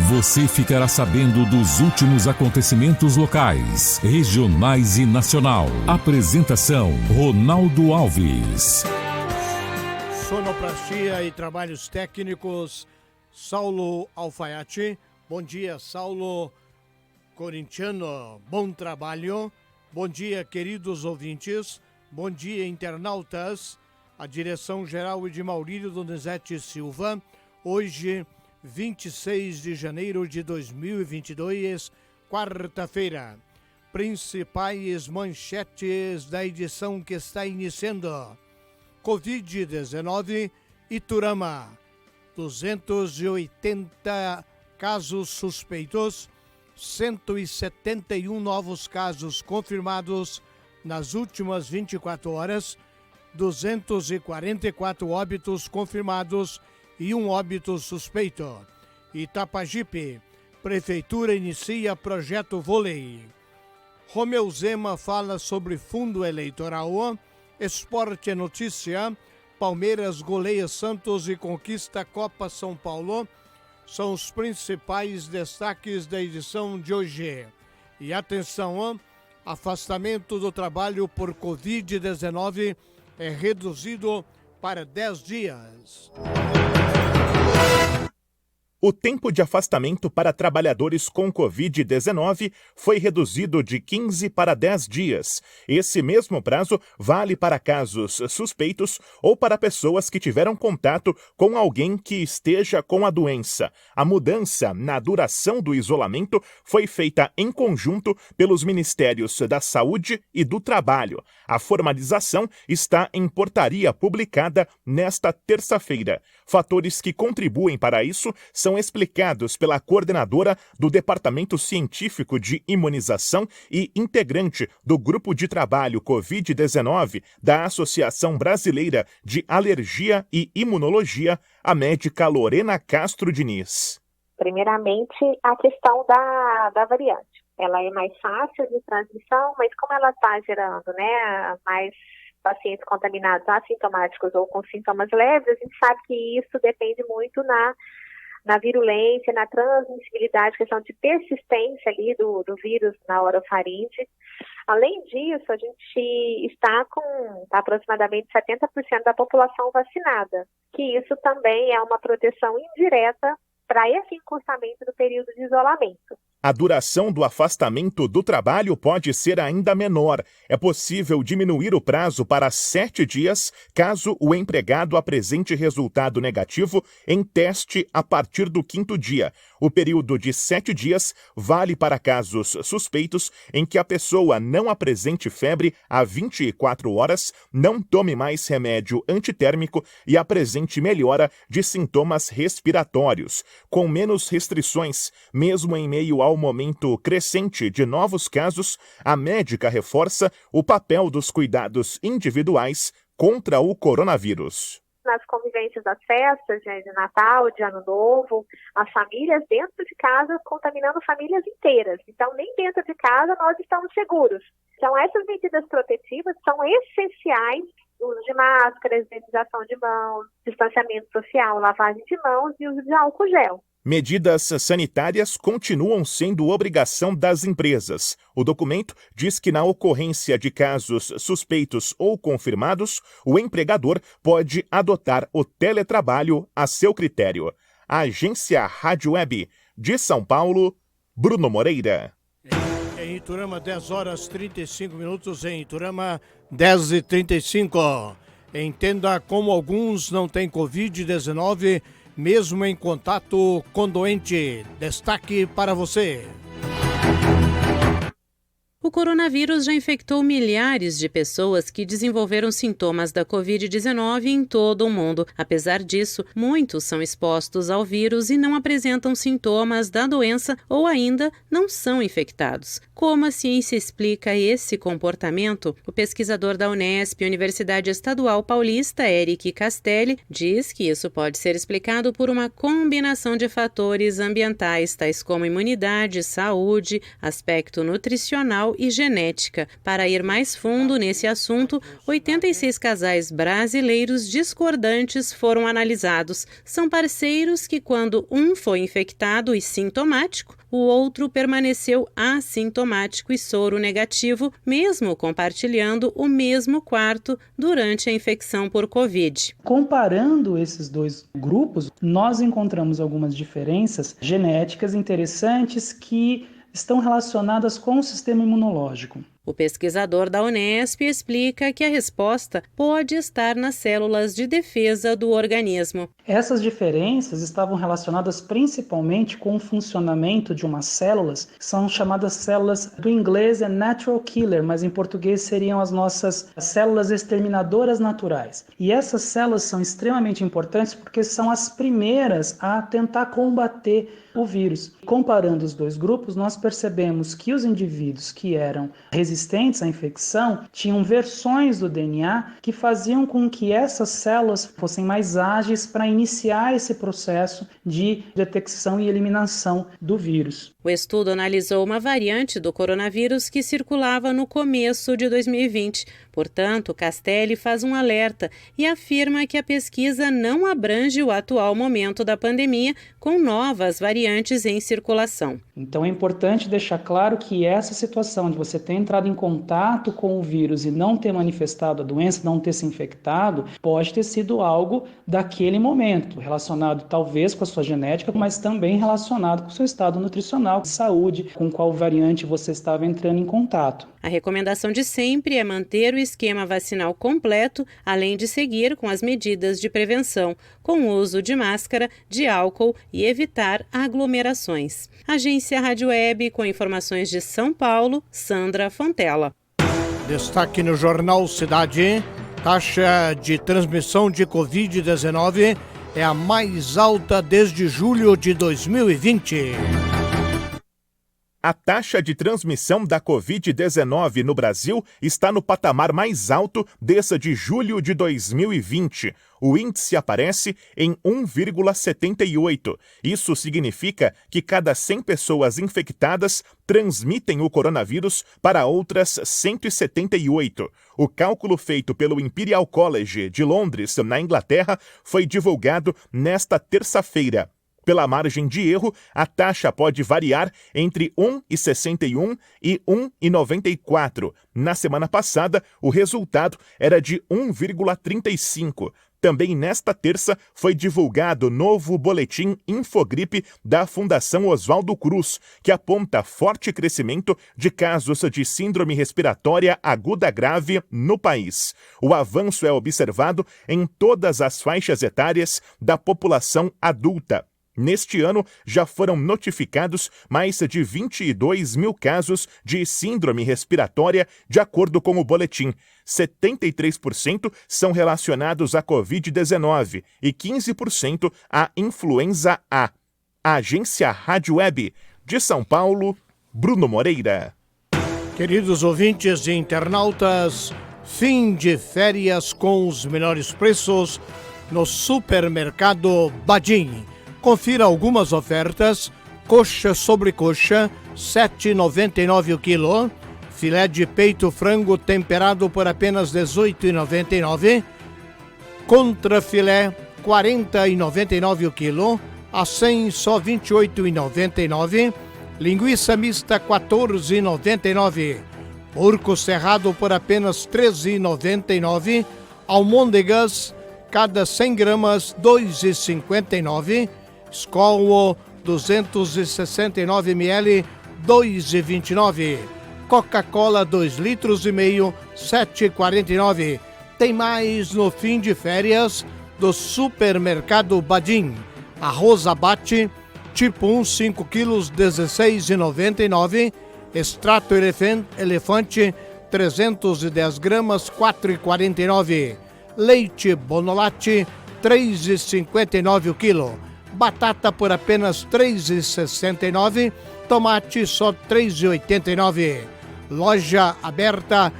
Você ficará sabendo dos últimos acontecimentos locais, regionais e nacional. Apresentação: Ronaldo Alves. Sonoplastia e trabalhos técnicos, Saulo Alfaiate. Bom dia, Saulo. Corintiano, bom trabalho. Bom dia, queridos ouvintes. Bom dia, internautas. A direção-geral é de Maurílio Donizete Silva. Hoje, 26 de janeiro de 2022, quarta-feira. Principais manchetes da edição que está iniciando. Covid-19, Iturama. 280 casos suspeitos, 171 novos casos confirmados nas últimas 24 horas, 244 óbitos confirmados e um óbito suspeito. Itapajipe, Prefeitura inicia projeto vôlei. Romeu Zema fala sobre fundo eleitoral. Esporte é notícia. Palmeiras goleia Santos e conquista a Copa São Paulo. São os principais destaques da edição de hoje. E atenção, afastamento do trabalho por Covid-19 é reduzido para 10 dias. O tempo de afastamento para trabalhadores com Covid-19 foi reduzido de 15 para 10 dias. Esse mesmo prazo vale para casos suspeitos ou para pessoas que tiveram contato com alguém que esteja com a doença. A mudança na duração do isolamento foi feita em conjunto pelos Ministérios da Saúde e do Trabalho. A formalização está em portaria publicada nesta terça-feira. Fatores que contribuem para isso são explicados pela coordenadora do Departamento Científico de Imunização e integrante do Grupo de Trabalho Covid-19 da Associação Brasileira de Alergia e Imunologia, a médica Lorena Castro Diniz. Primeiramente, a questão da variante. Ela é mais fácil de transmissão, mas como ela está gerando, mais pacientes contaminados assintomáticos ou com sintomas leves, a gente sabe que isso depende muito na virulência, na transmissibilidade, questão de persistência ali do vírus na orofaringe. Além disso, a gente está com aproximadamente 70% da população vacinada, que isso também é uma proteção indireta para esse encurtamento do período de isolamento. A duração do afastamento do trabalho pode ser ainda menor. É possível diminuir o prazo para 7 dias, caso o empregado apresente resultado negativo em teste a partir do 5º dia. O período de 7 dias vale para casos suspeitos em que a pessoa não apresente febre há 24 horas, não tome mais remédio antitérmico e apresente melhora de sintomas respiratórios. Com menos restrições, mesmo em meio ao momento crescente de novos casos, a médica reforça o papel dos cuidados individuais contra o coronavírus. Nas convivências das festas de Natal, de Ano Novo, as famílias dentro de casa contaminando famílias inteiras. Então, nem dentro de casa nós estamos seguros. Então, essas medidas protetivas são essenciais: uso de máscaras, higienização de mãos, distanciamento social, lavagem de mãos e uso de álcool gel. Medidas sanitárias continuam sendo obrigação das empresas. O documento diz que, na ocorrência de casos suspeitos ou confirmados, o empregador pode adotar o teletrabalho a seu critério. A Agência Rádio Web de São Paulo, Bruno Moreira. Em Iturama, 10 horas 35 minutos. Em Iturama, 10h35. Entenda como alguns não têm Covid-19, mesmo em contato com doente. Destaque para você. O coronavírus já infectou milhares de pessoas que desenvolveram sintomas da Covid-19 em todo o mundo. Apesar disso, muitos são expostos ao vírus e não apresentam sintomas da doença ou ainda não são infectados. Como a ciência explica esse comportamento? O pesquisador da Unesp, Universidade Estadual Paulista, Eric Castelli, diz que isso pode ser explicado por uma combinação de fatores ambientais, tais como imunidade, saúde, aspecto nutricional e genética. Para ir mais fundo nesse assunto, 86 casais brasileiros discordantes foram analisados. São parceiros que, quando um foi infectado e sintomático, o outro permaneceu assintomático e soro negativo, mesmo compartilhando o mesmo quarto durante a infecção por Covid. Comparando esses dois grupos, nós encontramos algumas diferenças genéticas interessantes que estão relacionadas com o sistema imunológico. O pesquisador da Unesp explica que a resposta pode estar nas células de defesa do organismo. Essas diferenças estavam relacionadas principalmente com o funcionamento de umas células, que são chamadas células, do inglês é natural killer, mas em português seriam as nossas células exterminadoras naturais. E essas células são extremamente importantes porque são as primeiras a tentar combater o vírus. Comparando os dois grupos, nós percebemos que os indivíduos que eram resistentes à infecção tinham versões do DNA que faziam com que essas células fossem mais ágeis para iniciar esse processo de detecção e eliminação do vírus. O estudo analisou uma variante do coronavírus que circulava no começo de 2020. Portanto, Castelli faz um alerta e afirma que a pesquisa não abrange o atual momento da pandemia com novas variantes em circulação. Então é importante deixar claro que essa situação de você ter entrado em contato com o vírus e não ter manifestado a doença, não ter se infectado, pode ter sido algo daquele momento, relacionado talvez com a sua genética, mas também relacionado com o seu estado nutricional, de saúde, com qual variante você estava entrando em contato. A recomendação de sempre é manter o esquema vacinal completo, além de seguir com as medidas de prevenção, com o uso de máscara, de álcool e evitar aglomerações. Agência Rádio Web, com informações de São Paulo, Sandra Fontela. Destaque no Jornal Cidade: taxa de transmissão de Covid-19 é a mais alta desde julho de 2020. A taxa de transmissão da Covid-19 no Brasil está no patamar mais alto desde julho de 2020. O índice aparece em 1,78. Isso significa que cada 100 pessoas infectadas transmitem o coronavírus para outras 178. O cálculo feito pelo Imperial College de Londres, na Inglaterra, foi divulgado nesta terça-feira. Pela margem de erro, a taxa pode variar entre 1,61 e 1,94. Na semana passada, o resultado era de 1,35. Também nesta terça foi divulgado o novo boletim Infogripe da Fundação Oswaldo Cruz, que aponta forte crescimento de casos de síndrome respiratória aguda grave no país. O avanço é observado em todas as faixas etárias da população adulta. Neste ano, já foram notificados mais de 22 mil casos de síndrome respiratória, de acordo com o boletim. 73% são relacionados à Covid-19 e 15% à influenza A. A Agência Rádio Web de São Paulo, Bruno Moreira. Queridos ouvintes e internautas, fim de férias com os melhores preços no Supermercado Badim. Confira algumas ofertas: coxa sobre coxa, R$ 7,99 o quilo. Filé de peito frango temperado por apenas R$ 18,99. Contrafilé, R$ 40,99 o quilo. A 100, só R$ 28,99. Linguiça mista, R$ 14,99. Porco serrado por apenas R$ 13,99. Almôndegas, cada 100 gramas, R$ 2,59. Skol 269 ml, R$ 2,29. Coca-Cola 2,5 litros, R$ 7,49. Tem mais no fim de férias do Supermercado Badim. Arroz abate, tipo 1, 5 quilos, R$ 16,99. Extrato elefante, 310 gramas, R$ 4,49. Leite Bonolate, R$ 3,59 o quilo. Batata por apenas R$ 3,69. Tomate só R$ 3,89. Loja aberta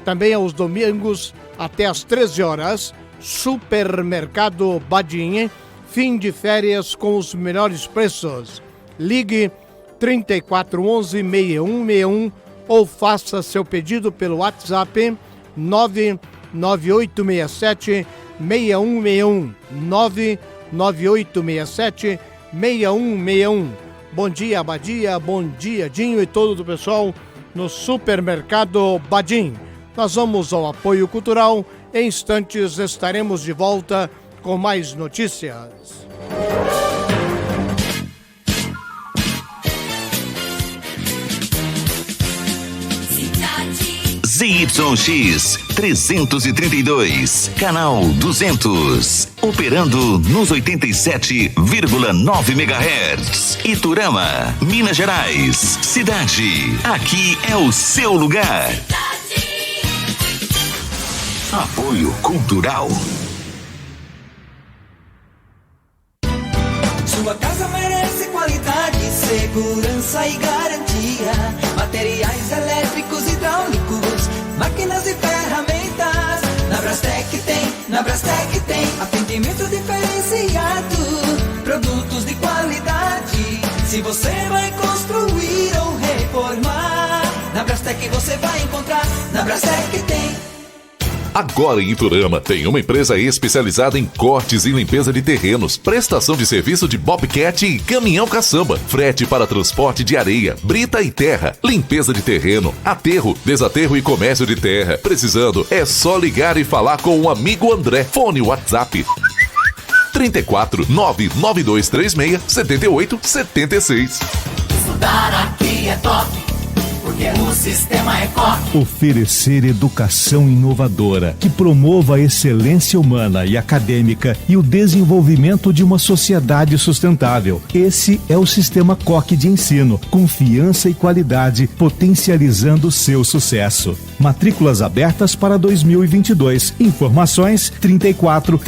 também aos domingos até às 13 horas. Supermercado Badim. Fim de férias com os melhores preços. Ligue 3411-6161 ou faça seu pedido pelo WhatsApp 99867-6161. 99867-6161. Bom dia, Badia, bom dia, Dinho e todo o pessoal no Supermercado Badim. Nós vamos ao apoio cultural. Em instantes estaremos de volta com mais notícias. ZYX 332, canal 200, operando nos 87,9 MHz. Iturama, Minas Gerais. Cidade, aqui é o seu lugar. Apoio cultural. Sua casa merece qualidade, segurança e garantia. Materiais elétricos, hidráulicos, máquinas e ferramentas. Na Brastek tem atendimento diferenciado, produtos de qualidade. Se você vai construir ou reformar, na Brastek você vai encontrar. Na Brastek tem. Agora em Iturama tem uma empresa especializada em cortes e limpeza de terrenos, prestação de serviço de bobcat e caminhão caçamba, frete para transporte de areia, brita e terra, limpeza de terreno, aterro, desaterro e comércio de terra. Precisando, é só ligar e falar com o amigo André. Fone WhatsApp 34 99236 7876. Estudar aqui é top. Porque o sistema é COP. Oferecer educação inovadora que promova a excelência humana e acadêmica e o desenvolvimento de uma sociedade sustentável. Esse é o sistema COC de ensino. Confiança e qualidade potencializando seu sucesso. Matrículas abertas para 2022. Informações 34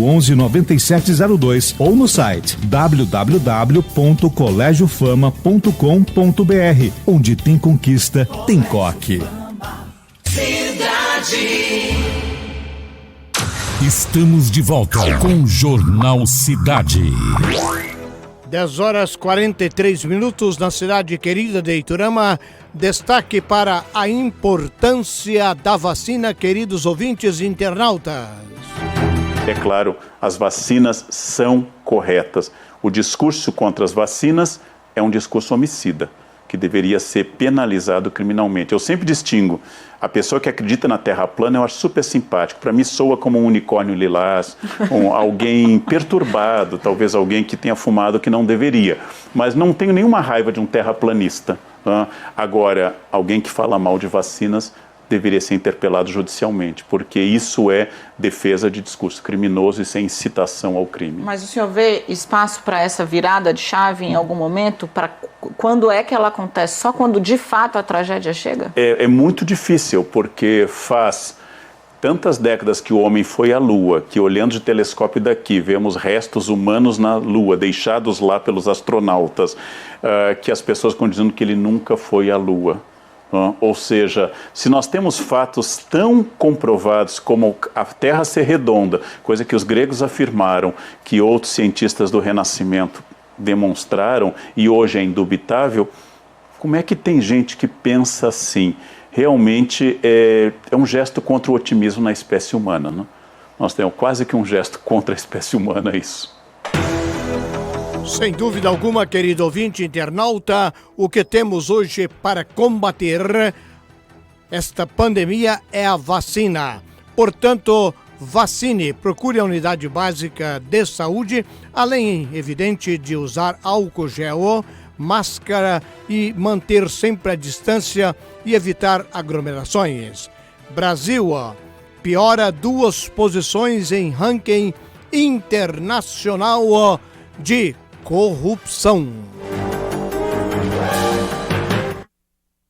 11 9702 ou no site www.colegiofama.com.br, onde tem conquista, tem COC. Cidade. Estamos de volta com o Jornal Cidade. 10h43 na cidade querida de Iturama. Destaque para a importância da vacina, queridos ouvintes e internautas. É claro, as vacinas são corretas. O discurso contra as vacinas é um discurso homicida, que deveria ser penalizado criminalmente. Eu sempre distingo a pessoa que acredita na Terra plana, eu acho super simpático. Para mim soa como um unicórnio lilás, alguém perturbado, talvez alguém que tenha fumado que não deveria. Mas não tenho nenhuma raiva de um terraplanista. Tá? Agora, alguém que fala mal de vacinas deveria ser interpelado judicialmente, porque isso é defesa de discurso criminoso e sem incitação ao crime. Mas o senhor vê espaço para essa virada de chave em algum momento? Para quando é que ela acontece? Só quando de fato a tragédia chega? É muito difícil, porque faz tantas décadas que o homem foi à Lua, que olhando de telescópio daqui vemos restos humanos na Lua, deixados lá pelos astronautas, que as pessoas estão dizendo que ele nunca foi à Lua. Ou seja, se nós temos fatos tão comprovados como a Terra ser redonda, coisa que os gregos afirmaram, que outros cientistas do Renascimento demonstraram e hoje é indubitável, como é que tem gente que pensa assim? Realmente é um gesto contra o otimismo na espécie humana. Né? Nós temos quase que um gesto contra a espécie humana isso. Sem dúvida alguma, querido ouvinte internauta, o que temos hoje para combater esta pandemia é a vacina. Portanto, vacine, procure a unidade básica de saúde, além, evidente, de usar álcool gel, máscara e manter sempre a distância e evitar aglomerações. Brasil piora 2 posições em ranking internacional de corrupção.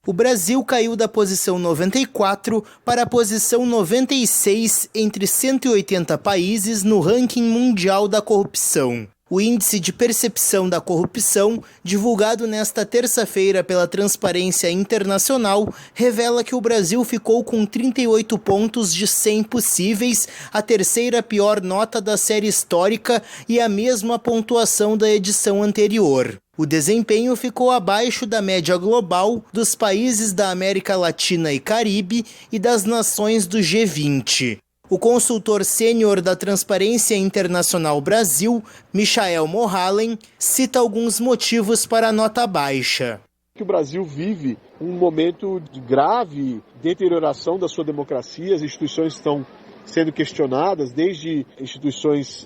O Brasil caiu da posição 94 para a posição 96 entre 180 países no ranking mundial da corrupção. O Índice de Percepção da Corrupção, divulgado nesta terça-feira pela Transparência Internacional, revela que o Brasil ficou com 38 pontos de 100 possíveis, a terceira pior nota da série histórica e a mesma pontuação da edição anterior. O desempenho ficou abaixo da média global dos países da América Latina e Caribe e das nações do G20. O consultor sênior da Transparência Internacional Brasil, Michael Mohallen, cita alguns motivos para a nota baixa. O Brasil vive um momento de grave deterioração da sua democracia, as instituições estão sendo questionadas, desde instituições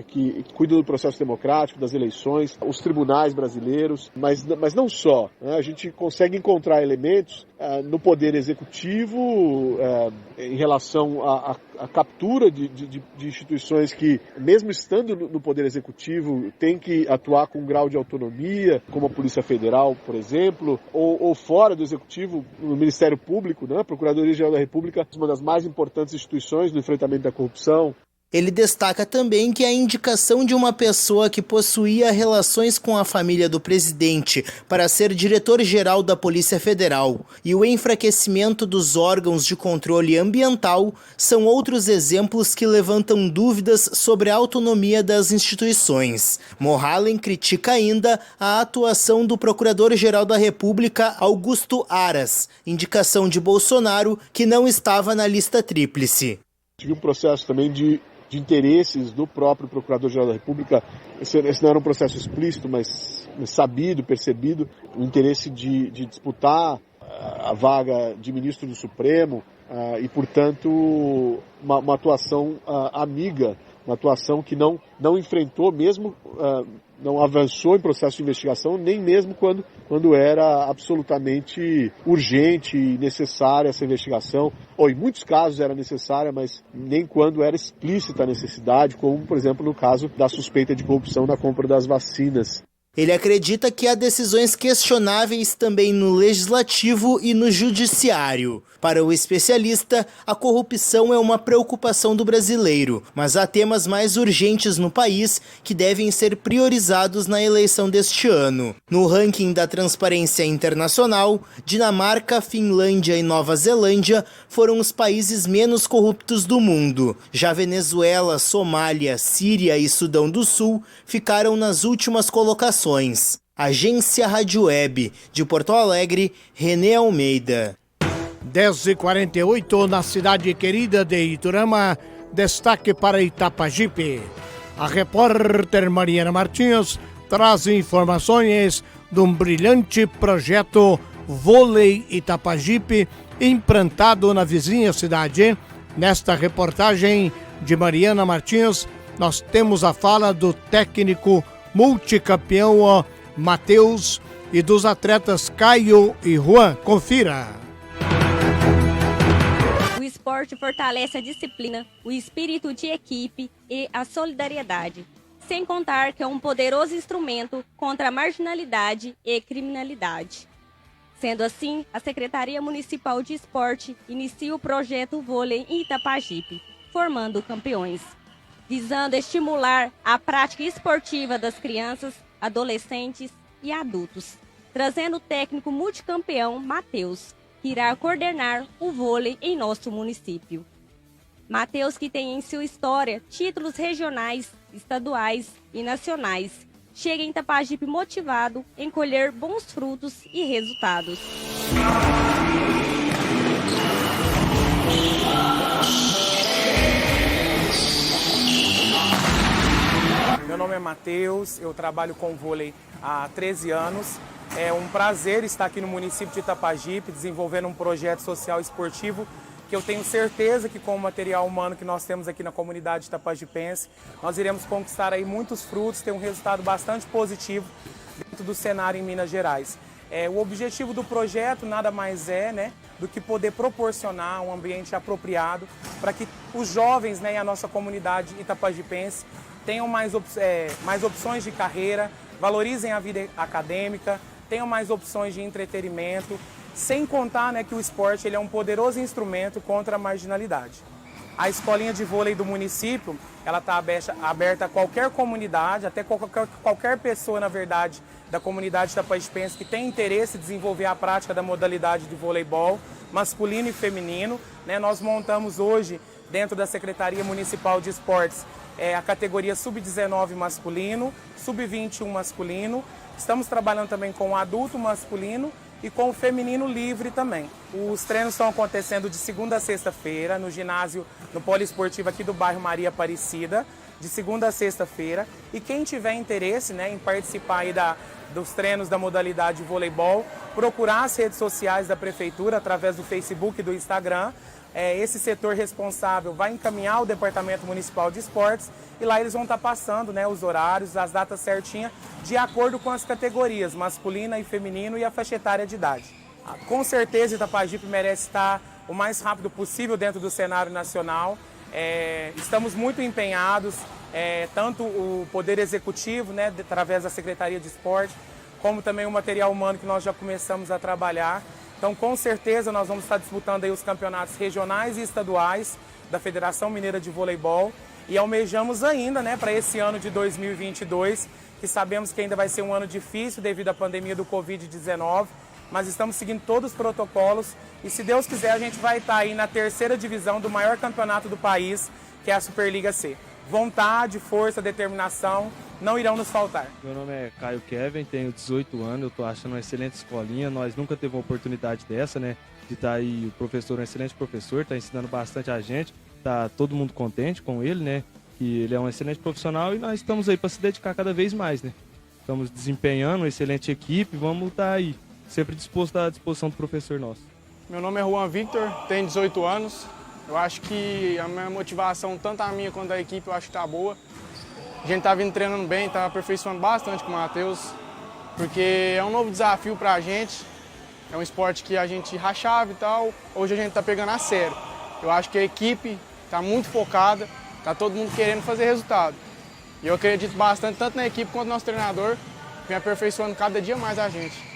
que cuidam do processo democrático, das eleições, os tribunais brasileiros, mas não só. Né? A gente consegue encontrar elementos no poder executivo em relação à captura de instituições que, mesmo estando no poder executivo, tem que atuar com um grau de autonomia, como a Polícia Federal, por exemplo, ou fora do executivo, no Ministério Público, né? A Procuradoria-Geral da República, uma das mais importantes instituições no enfrentamento da corrupção. Ele destaca também que a indicação de uma pessoa que possuía relações com a família do presidente para ser diretor-geral da Polícia Federal e o enfraquecimento dos órgãos de controle ambiental são outros exemplos que levantam dúvidas sobre a autonomia das instituições. Mohallen critica ainda a atuação do Procurador-Geral da República, Augusto Aras, indicação de Bolsonaro que não estava na lista tríplice. Tive um processo também de interesses do próprio Procurador-Geral da República. Esse não era um processo explícito, mas sabido, percebido, o interesse de disputar a vaga de ministro do Supremo e, portanto, uma atuação amiga, uma atuação que não enfrentou mesmo, não avançou em processo de investigação, nem mesmo quando era absolutamente urgente e necessária essa investigação, ou em muitos casos era necessária, mas nem quando era explícita a necessidade, como, por exemplo, no caso da suspeita de corrupção na compra das vacinas. Ele acredita que há decisões questionáveis também no legislativo e no judiciário. Para o especialista, a corrupção é uma preocupação do brasileiro, mas há temas mais urgentes no país que devem ser priorizados na eleição deste ano. No ranking da Transparência Internacional, Dinamarca, Finlândia e Nova Zelândia foram os países menos corruptos do mundo. Já Venezuela, Somália, Síria e Sudão do Sul ficaram nas últimas colocações. Agência Rádio Web, de Porto Alegre, Renê Almeida. 10h48 na cidade querida de Iturama, destaque para Itapajipe. A repórter Mariana Martins traz informações de um brilhante projeto Vôlei Itapajipe, implantado na vizinha cidade. Nesta reportagem de Mariana Martins, nós temos a fala do técnico multicampeão Matheus e dos atletas Caio e Juan. Confira. O esporte fortalece a disciplina, o espírito de equipe e a solidariedade, sem contar que é um poderoso instrumento contra a marginalidade e criminalidade. Sendo assim, a Secretaria Municipal de Esporte inicia o projeto Vôlei em Itapajipe, formando campeões, visando estimular a prática esportiva das crianças, adolescentes e adultos, trazendo o técnico multicampeão Matheus, que irá coordenar o vôlei em nosso município. Matheus, que tem em sua história títulos regionais, estaduais e nacionais, chega em Itapajipe motivado em colher bons frutos e resultados. Meu nome é Matheus, eu trabalho com vôlei há 13 anos. É um prazer estar aqui no município de Itapajipe, desenvolvendo um projeto social esportivo que eu tenho certeza que com o material humano que nós temos aqui na comunidade itapajipense, nós iremos conquistar aí muitos frutos, ter um resultado bastante positivo dentro do cenário em Minas Gerais. O objetivo do projeto nada mais é do que poder proporcionar um ambiente apropriado para que os jovens e a nossa comunidade itapajipense tenham mais opções de carreira, valorizem a vida acadêmica, tenham mais opções de entretenimento, sem contar que o esporte ele é um poderoso instrumento contra a marginalidade. A escolinha de vôlei do município, ela está aberta a qualquer comunidade, até qualquer pessoa, na verdade, da comunidade itapajipense que tem interesse em desenvolver a prática da modalidade de voleibol masculino e feminino. Nós montamos hoje, dentro da Secretaria Municipal de Esportes, a categoria Sub-19 masculino, Sub-21 masculino, Estamos trabalhando também com o adulto masculino e com o feminino livre também. Os treinos estão acontecendo de segunda a sexta-feira no ginásio, no poliesportivo aqui do bairro Maria Aparecida, de segunda a sexta-feira. E quem tiver interesse, né, em participar aí dos treinos da modalidade voleibol, procurar as redes sociais da prefeitura através do Facebook e do Instagram. Esse setor responsável vai encaminhar o Departamento Municipal de Esportes e lá eles vão estar passando, né, os horários, as datas certinhas, de acordo com as categorias, masculina e feminino e a faixa etária de idade. Com certeza Itapajipe merece estar o mais rápido possível dentro do cenário nacional. Estamos muito empenhados, tanto o Poder Executivo, né, através da Secretaria de Esporte, como também o material humano que nós já começamos a trabalhar. Então, com certeza, nós vamos estar disputando aí os campeonatos regionais e estaduais da Federação Mineira de Voleibol e almejamos ainda, né, para esse ano de 2022, que sabemos que ainda vai ser um ano difícil devido à pandemia do Covid-19, mas estamos seguindo todos os protocolos e, se Deus quiser, a gente vai estar aí na terceira divisão do maior campeonato do país, que é a Superliga C. Vontade, força, determinação não irão nos faltar. Meu nome é Caio Kevin, tenho 18 anos, eu estou achando uma excelente escolinha. Nós nunca tivemos uma oportunidade dessa, né? De estar aí, o professor é um excelente professor, está ensinando bastante a gente, está todo mundo contente com ele, né? Que ele é um excelente profissional e nós estamos aí para se dedicar cada vez mais, né? Estamos desempenhando uma excelente equipe, vamos estar aí, sempre disposto à disposição do professor nosso. Meu nome é Juan Victor, tenho 18 anos. Eu acho que a minha motivação, tanto a minha quanto a equipe, eu acho que está boa. A gente está vindo treinando bem, está aperfeiçoando bastante com o Matheus, porque é um novo desafio para a gente. É um esporte que a gente rachava e tal, hoje a gente está pegando a sério. Eu acho que a equipe está muito focada, está todo mundo querendo fazer resultado. E eu acredito bastante, tanto na equipe quanto no nosso treinador, que vem aperfeiçoando cada dia mais a gente.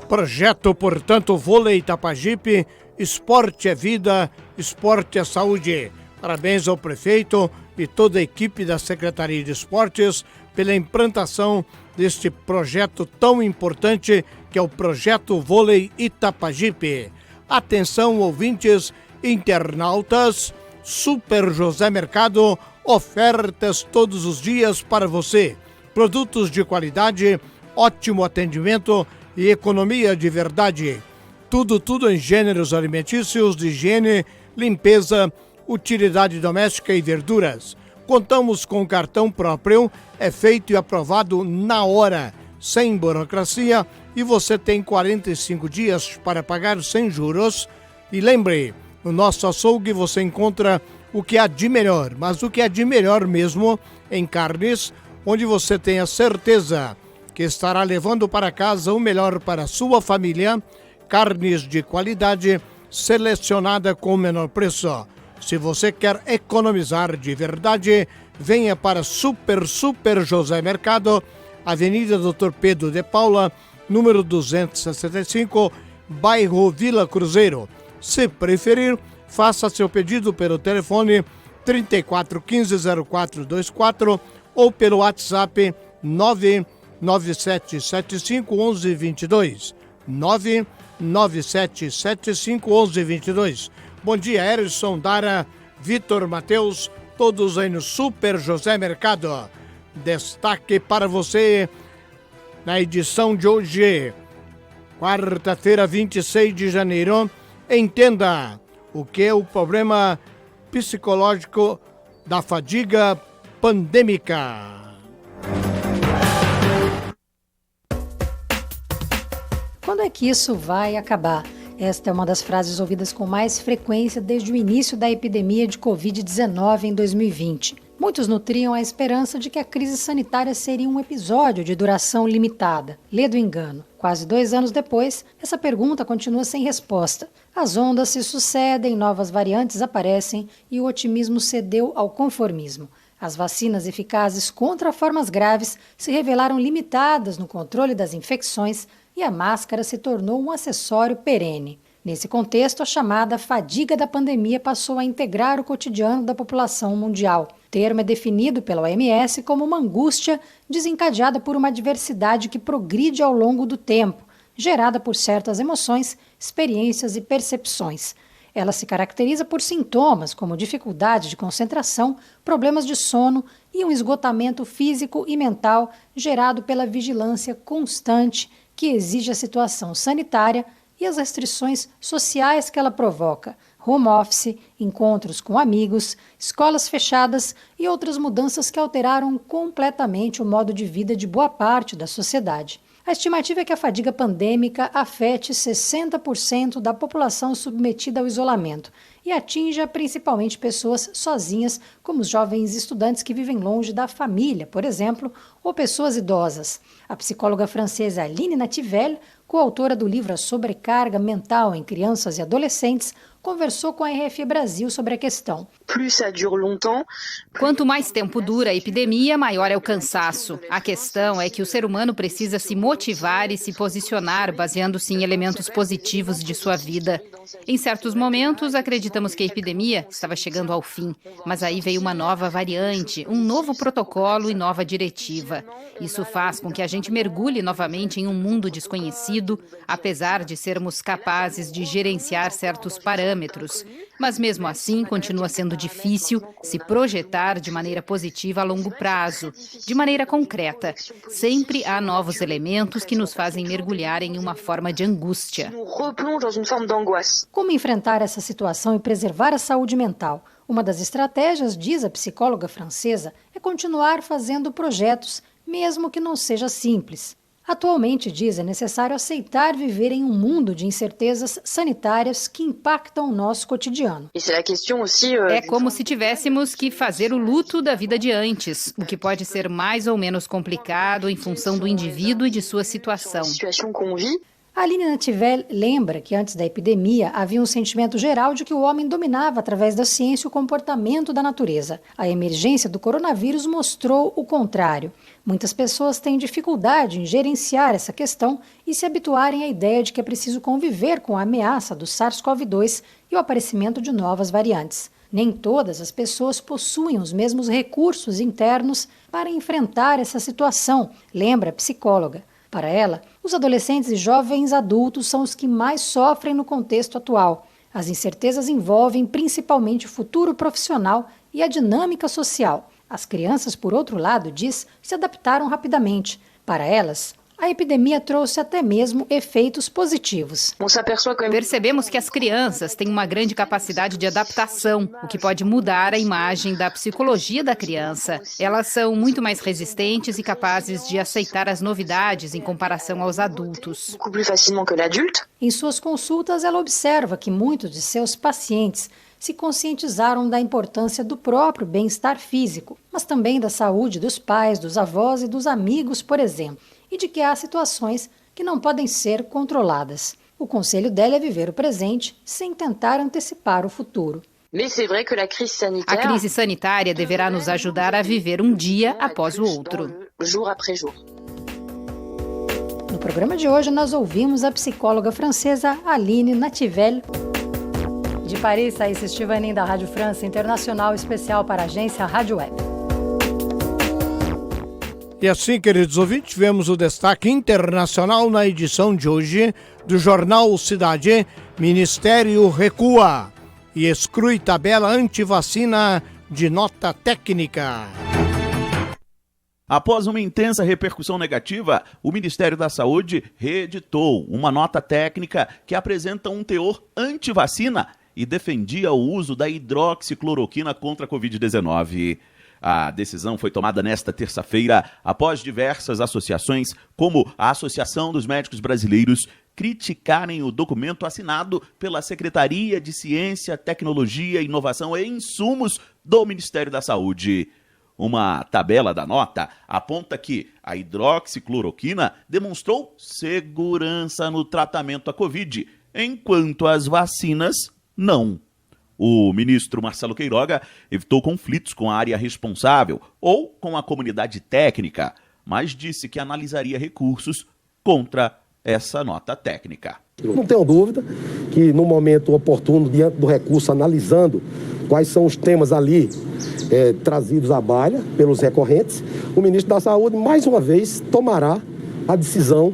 Projeto, portanto, Vôlei Itapajipe, esporte é vida, esporte é saúde. Parabéns ao prefeito e toda a equipe da Secretaria de Esportes pela implantação deste projeto tão importante que é o Projeto Vôlei Itapajipe. Atenção, ouvintes, internautas, Super José Mercado, ofertas todos os dias para você. Produtos de qualidade, ótimo atendimento e economia de verdade. Tudo em gêneros alimentícios, de higiene, limpeza, utilidade doméstica e verduras. Contamos com cartão próprio, é feito e aprovado na hora, sem burocracia, e você tem 45 dias para pagar sem juros. E lembre, no nosso açougue você encontra o que há de melhor, mas o que há de melhor mesmo em carnes, onde você tem a certeza que estará levando para casa o melhor para a sua família, carnes de qualidade, selecionada com o menor preço. Se você quer economizar de verdade, venha para Super José Mercado, Avenida Dr. Pedro de Paula, número 265, bairro Vila Cruzeiro. Se preferir, faça seu pedido pelo telefone 3415-0424 ou pelo WhatsApp 997751122. 997751122. Bom dia, Erison, Dara, Vitor, Matheus, todos aí no Super José Mercado. Destaque para você na edição de hoje, quarta-feira, 26 de janeiro. Entenda o que é o problema psicológico da fadiga pandêmica. Quando é que isso vai acabar? Esta é uma das frases ouvidas com mais frequência desde o início da epidemia de Covid-19 em 2020. Muitos nutriam a esperança de que a crise sanitária seria um episódio de duração limitada. Lê do engano. Quase 2 anos depois, essa pergunta continua sem resposta. As ondas se sucedem, novas variantes aparecem e o otimismo cedeu ao conformismo. As vacinas eficazes contra formas graves se revelaram limitadas no controle das infecções e a máscara se tornou um acessório perene. Nesse contexto, a chamada fadiga da pandemia passou a integrar o cotidiano da população mundial. O termo é definido pela OMS como uma angústia desencadeada por uma adversidade que progride ao longo do tempo, gerada por certas emoções, experiências e percepções. Ela se caracteriza por sintomas como dificuldade de concentração, problemas de sono e um esgotamento físico e mental gerado pela vigilância constante que exige a situação sanitária e as restrições sociais que ela provoca, home office, encontros com amigos, escolas fechadas e outras mudanças que alteraram completamente o modo de vida de boa parte da sociedade. A estimativa é que a fadiga pandêmica afete 60% da população submetida ao isolamento e atinja principalmente pessoas sozinhas, como os jovens estudantes que vivem longe da família, por exemplo, ou pessoas idosas. A psicóloga francesa Aline Nativel, coautora do livro A Sobrecarga Mental em Crianças e Adolescentes, conversou com a RFI Brasil sobre a questão. Quanto mais tempo dura a epidemia, maior é o cansaço. A questão é que o ser humano precisa se motivar e se posicionar baseando-se em elementos positivos de sua vida. Em certos momentos, acreditamos que a epidemia estava chegando ao fim, mas aí veio uma nova variante, um novo protocolo e nova diretiva. Isso faz com que a gente mergulhe novamente em um mundo desconhecido, apesar de sermos capazes de gerenciar certos parâmetros. Mas mesmo assim, continua sendo difícil se projetar de maneira positiva a longo prazo, de maneira concreta. Sempre há novos elementos que nos fazem mergulhar em uma forma de angústia. Como enfrentar essa situação e preservar a saúde mental? Uma das estratégias, diz a psicóloga francesa, é continuar fazendo projetos, mesmo que não seja simples. Atualmente, diz, é necessário aceitar viver em um mundo de incertezas sanitárias que impactam o nosso cotidiano. É como se tivéssemos que fazer o luto da vida de antes, o que pode ser mais ou menos complicado em função do indivíduo e de sua situação. A Aline Nativel lembra que antes da epidemia havia um sentimento geral de que o homem dominava através da ciência o comportamento da natureza. A emergência do coronavírus mostrou o contrário. Muitas pessoas têm dificuldade em gerenciar essa questão e se habituarem à ideia de que é preciso conviver com a ameaça do SARS-CoV-2 e o aparecimento de novas variantes. Nem todas as pessoas possuem os mesmos recursos internos para enfrentar essa situação, lembra a psicóloga. Para ela, os adolescentes e jovens adultos são os que mais sofrem no contexto atual. As incertezas envolvem principalmente o futuro profissional e a dinâmica social. As crianças, por outro lado, diz, se adaptaram rapidamente. Para elas, a epidemia trouxe até mesmo efeitos positivos. Percebemos que as crianças têm uma grande capacidade de adaptação, o que pode mudar a imagem da psicologia da criança. Elas são muito mais resistentes e capazes de aceitar as novidades em comparação aos adultos. Em suas consultas, ela observa que muitos de seus pacientes se conscientizaram da importância do próprio bem-estar físico, mas também da saúde dos pais, dos avós e dos amigos, por exemplo, e de que há situações que não podem ser controladas. O conselho dela é viver o presente sem tentar antecipar o futuro. A crise sanitária deverá nos ajudar a viver um dia após o outro. No programa de hoje, nós ouvimos a psicóloga francesa Aline Nativel. De Paris, Thaís Estivanin, da Rádio França Internacional, especial para a agência Rádio Web. E assim, queridos ouvintes, tivemos o destaque internacional na edição de hoje do Jornal Cidade. Ministério recua e exclui tabela antivacina de nota técnica. Após uma intensa repercussão negativa, o Ministério da Saúde reeditou uma nota técnica que apresenta um teor antivacina e defendia o uso da hidroxicloroquina contra a Covid-19. A decisão foi tomada nesta terça-feira após diversas associações, como a Associação dos Médicos Brasileiros, criticarem o documento assinado pela Secretaria de Ciência, Tecnologia, Inovação e Insumos do Ministério da Saúde. Uma tabela da nota aponta que a hidroxicloroquina demonstrou segurança no tratamento da Covid, enquanto as vacinas não. O ministro Marcelo Queiroga evitou conflitos com a área responsável ou com a comunidade técnica, mas disse que analisaria recursos contra essa nota técnica. Não tenho dúvida que no momento oportuno, diante do recurso, analisando quais são os temas ali trazidos à baila pelos recorrentes, o ministro da Saúde, mais uma vez, tomará a decisão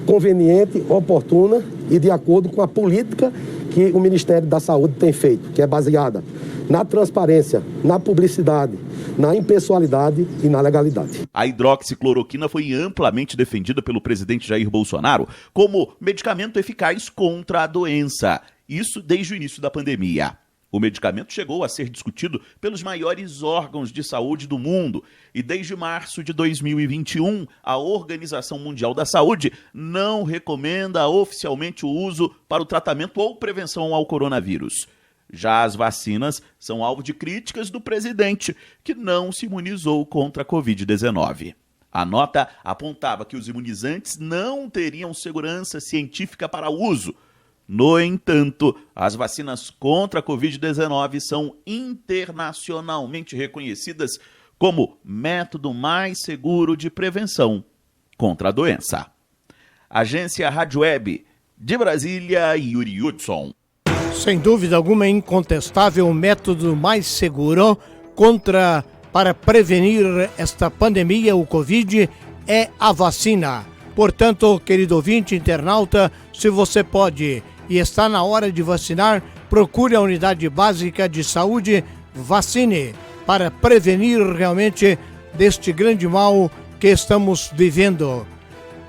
conveniente, oportuna e de acordo com a política que o Ministério da Saúde tem feito, que é baseada na transparência, na publicidade, na impessoalidade e na legalidade. A hidroxicloroquina foi amplamente defendida pelo presidente Jair Bolsonaro como medicamento eficaz contra a doença. Isso desde o início da pandemia. O medicamento chegou a ser discutido pelos maiores órgãos de saúde do mundo e desde março de 2021, a Organização Mundial da Saúde não recomenda oficialmente o uso para o tratamento ou prevenção ao coronavírus. Já as vacinas são alvo de críticas do presidente, que não se imunizou contra a Covid-19. A nota apontava que os imunizantes não teriam segurança científica para uso. No entanto, as vacinas contra a Covid-19 são internacionalmente reconhecidas como método mais seguro de prevenção contra a doença. Agência Rádio Web de Brasília, Yuri Hudson. Sem dúvida alguma, é incontestável o método mais seguro para prevenir esta pandemia, o Covid, é a vacina. Portanto, querido ouvinte, internauta, se você pode e está na hora de vacinar, procure a unidade básica de saúde, vacine, para prevenir realmente deste grande mal que estamos vivendo.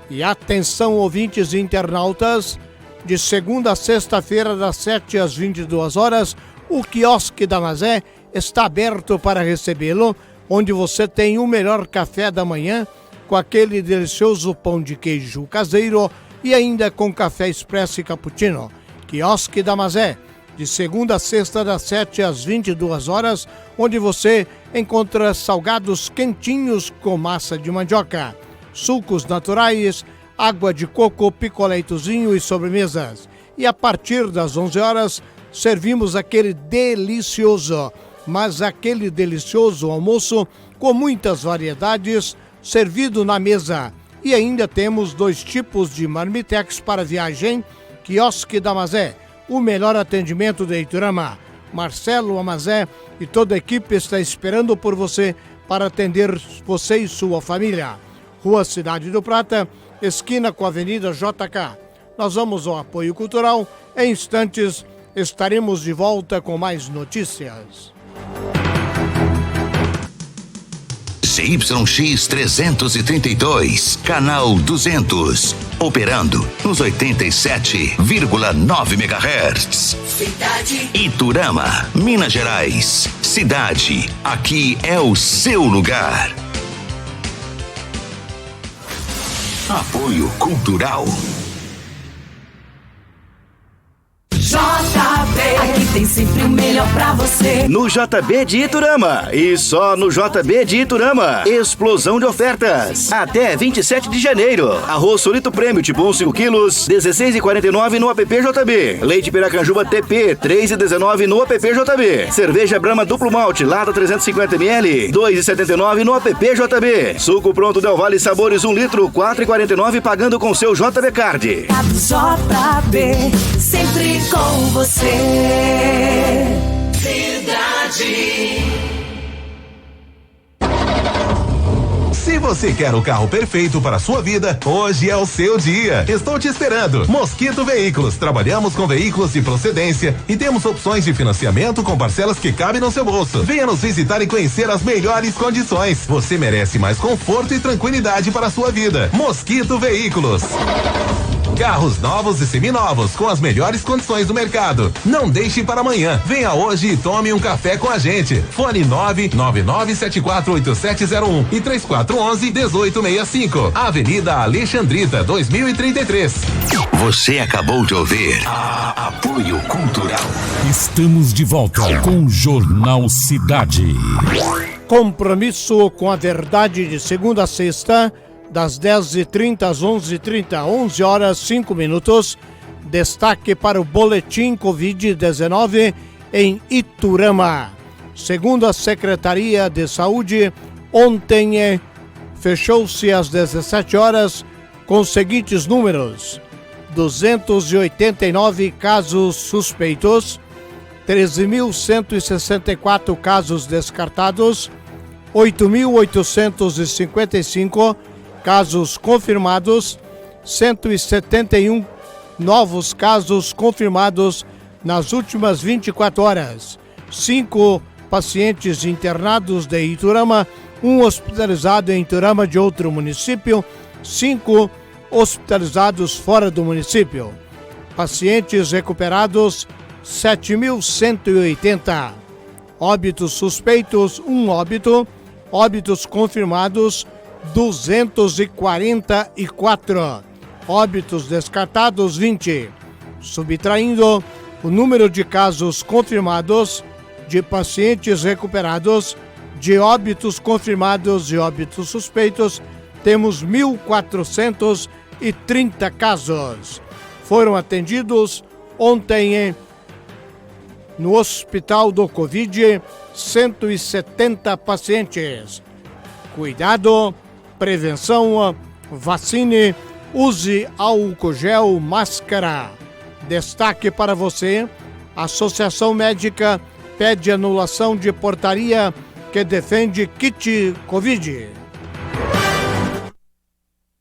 E atenção, ouvintes e internautas, de segunda a sexta-feira, das 7 às 22 horas, o quiosque da Mazé está aberto para recebê-lo, onde você tem o melhor café da manhã, com aquele delicioso pão de queijo caseiro e ainda com café expresso e cappuccino. Quiosque da Mazé, de segunda a sexta, das 7 às 22 horas, onde você encontra salgados quentinhos com massa de mandioca, sucos naturais, água de coco, picoletozinho e sobremesas. E a partir das 11 horas, servimos aquele delicioso, mas aquele delicioso almoço com muitas variedades, servido na mesa. E ainda temos 2 tipos de marmitex para viagem. Quiosque da Mazé, o melhor atendimento de Iturama. Marcelo Amazé e toda a equipe está esperando por você para atender você e sua família. Rua Cidade do Prata, esquina com a Avenida JK. Nós vamos ao apoio cultural. Em instantes estaremos de volta com mais notícias. ZYX 332, canal 200, operando nos 87,9 MHz. Cidade. Iturama, Minas Gerais. Cidade, aqui é o seu lugar. Apoio cultural. JB, aqui tem sempre o melhor pra você. No JB de Iturama e só no JB de Iturama, explosão de ofertas. Até 27 de janeiro, arroz Solito Prêmio tipo 1 5 quilos, R$16,49 no app JB. Leite Piracanjuba TP, R$3,19 no app JB. Cerveja Brahma Duplo Malte, lata 350 ml, R$2,79 no app JB. Suco Pronto Del Valle Sabores 1 litro, R$4,49 pagando com seu JB Card. JB, sempre com você. Cidade. Se você quer o carro perfeito para a sua vida, hoje é o seu dia. Estou te esperando. Mosquito Veículos. Trabalhamos com veículos de procedência e temos opções de financiamento com parcelas que cabem no seu bolso. Venha nos visitar e conhecer as melhores condições. Você merece mais conforto e tranquilidade para a sua vida. Mosquito Veículos. Carros novos e seminovos com as melhores condições do mercado. Não deixe para amanhã. Venha hoje e tome um café com a gente. Fone 999748701 e 3411-1865. Avenida Alexandrita, 2033. Você acabou de ouvir Apoio Cultural. Estamos de volta com o Jornal Cidade. Compromisso com a verdade de segunda a sexta, das 10h30 às 11h30, 11 horas 5 minutos. Destaque para o boletim Covid-19 em Iturama. Segundo a Secretaria de Saúde, ontem fechou-se às 17 horas com os seguintes números: 289 casos suspeitos, 13.164 casos descartados, 8.855 casos confirmados 171 novos casos confirmados nas últimas 24 horas. 5 pacientes internados de Iturama, 1 hospitalizado em Iturama de outro município, 5 hospitalizados fora do município. Pacientes recuperados, 7.180. Óbitos suspeitos, 1 óbito. Óbitos confirmados, 244. Óbitos descartados, 20. Subtraindo o número de casos confirmados, de pacientes recuperados, de óbitos confirmados e óbitos suspeitos, temos 1.430 casos. Foram atendidos ontem no Hospital do Covid 170 pacientes. Cuidado, prevenção, vacine, use álcool gel, máscara. Destaque para você, a Associação Médica pede anulação de portaria que defende kit Covid.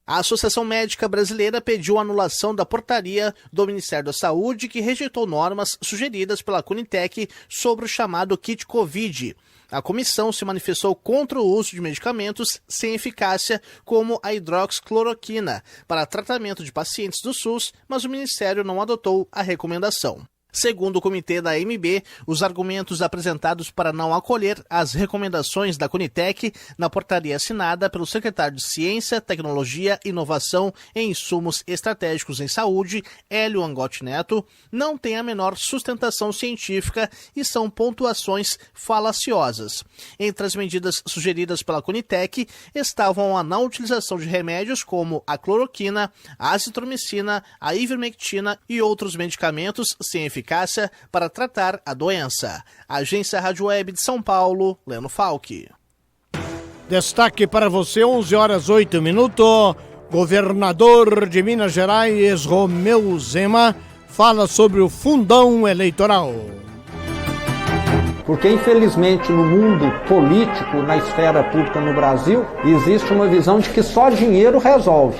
A Associação Médica Brasileira pediu a anulação da portaria do Ministério da Saúde que rejeitou normas sugeridas pela Conitec sobre o chamado kit Covid. A comissão se manifestou contra o uso de medicamentos sem eficácia, como a hidroxicloroquina, para tratamento de pacientes do SUS, mas o Ministério não adotou a recomendação. Segundo o comitê da AMB, os argumentos apresentados para não acolher as recomendações da Conitec na portaria assinada pelo secretário de Ciência, Tecnologia, Inovação e Insumos Estratégicos em Saúde, Hélio Angotti Neto, não têm a menor sustentação científica e são pontuações falaciosas. Entre as medidas sugeridas pela Conitec estavam a não utilização de remédios como a cloroquina, a azitromicina, a ivermectina e outros medicamentos sem eficácia para tratar a doença. Agência Rádio Web de São Paulo, Leno Falck. Destaque para você, 11h08. Governador de Minas Gerais, Romeu Zema, fala sobre o fundão eleitoral. Porque, infelizmente, no mundo político, na esfera pública no Brasil, existe uma visão de que só dinheiro resolve.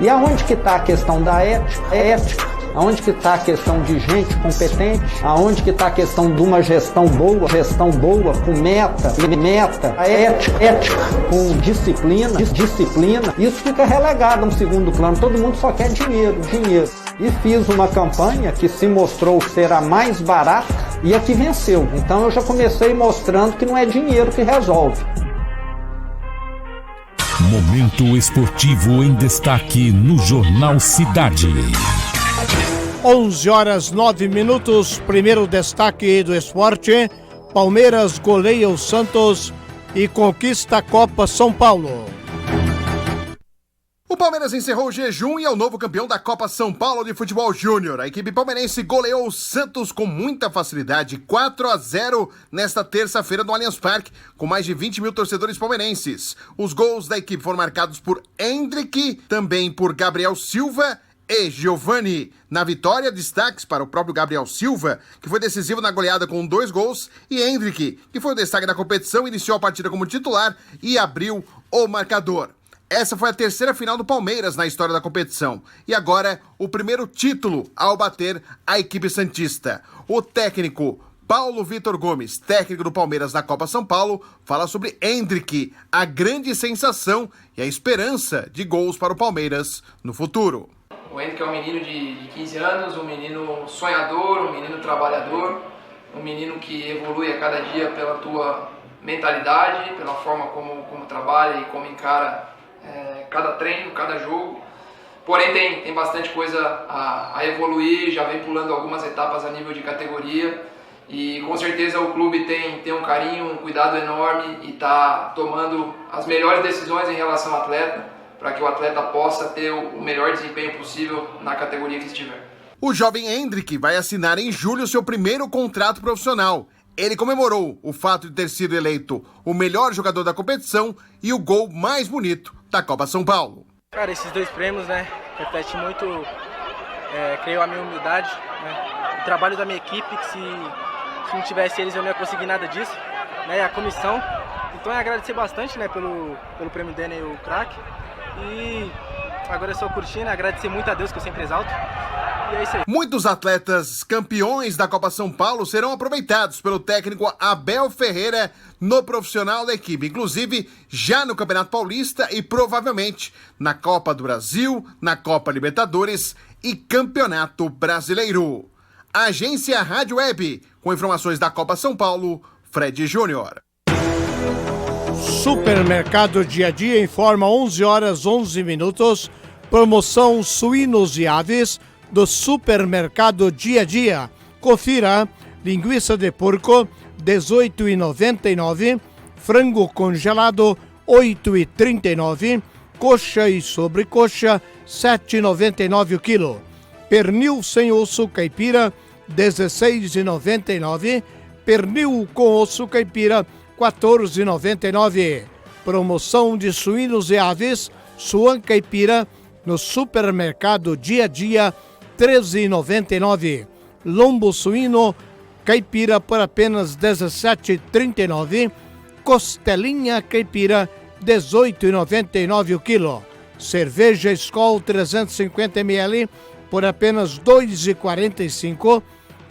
E aonde que está a questão da ética? Ética. Aonde que está a questão de gente competente? Aonde que está a questão de uma gestão boa com meta, a ética com disciplina. Isso fica relegado a um segundo plano. Todo mundo só quer dinheiro. E fiz uma campanha que se mostrou ser a mais barata e a que venceu. Então eu já comecei mostrando que não é dinheiro que resolve. Momento esportivo em destaque no Jornal Cidade. 11h09. Primeiro destaque do esporte. Palmeiras goleia o Santos e conquista a Copa São Paulo. O Palmeiras encerrou o jejum e é o novo campeão da Copa São Paulo de Futebol Júnior. A equipe palmeirense goleou o Santos com muita facilidade, 4-0 nesta terça-feira no Allianz Parque, com mais de 20 mil torcedores palmeirenses. Os gols da equipe foram marcados por Hendrick, também por Gabriel Silva e Giovani. Na vitória, destaques para o próprio Gabriel Silva, que foi decisivo na goleada com 2 gols, e Hendrick, que foi o destaque da competição, iniciou a partida como titular e abriu o marcador. Essa foi a terceira final do Palmeiras na história da competição. E agora, o primeiro título ao bater a equipe santista. O técnico Paulo Vitor Gomes, técnico do Palmeiras na Copa São Paulo, fala sobre Hendrick, a grande sensação e a esperança de gols para o Palmeiras no futuro. O Hendrick é um menino de 15 anos, um menino sonhador, um menino trabalhador, um menino que evolui a cada dia pela tua mentalidade, pela forma como trabalha e como encara cada treino, cada jogo. Porém tem bastante coisa a evoluir, já vem pulando algumas etapas a nível de categoria e com certeza o clube tem um carinho, um cuidado enorme e está tomando as melhores decisões em relação ao atleta para que o atleta possa ter o melhor desempenho possível na categoria que estiver. O jovem Hendrick vai assinar em julho seu primeiro contrato profissional. Ele comemorou o fato de ter sido eleito o melhor jogador da competição e o gol mais bonito da Copa São Paulo. Cara, esses 2 prêmios, reflete muito, creio, a minha humildade, o trabalho da minha equipe, que se não tivesse eles eu não ia conseguir nada disso, e a comissão. Então é agradecer bastante, pelo prêmio Denner e o craque. E Agora é só curtir, né? Agradecer muito a Deus, que eu sempre exalto. E é isso aí. Muitos atletas campeões da Copa São Paulo serão aproveitados pelo técnico Abel Ferreira no profissional da equipe, inclusive já no Campeonato Paulista e provavelmente na Copa do Brasil, na Copa Libertadores e Campeonato Brasileiro. Agência Rádio Web, com informações da Copa São Paulo, Fred Júnior. Supermercado Dia a Dia informa 11h11, promoção suínos e aves do Supermercado Dia a Dia. Confira: linguiça de porco R$ 18,99, frango congelado R$ 8,39, coxa e sobrecoxa R$ 7,99 o quilo, pernil sem osso caipira R$ 16,99, pernil com osso caipira R$ 14,99. Promoção de suínos e aves suan caipira no Supermercado Dia a Dia R$ 13,99. Lombo suíno caipira por apenas R$ 17,39. Costelinha caipira R$ 18,99 o quilo. Cerveja Skol 350 ml por apenas R$ 2,45.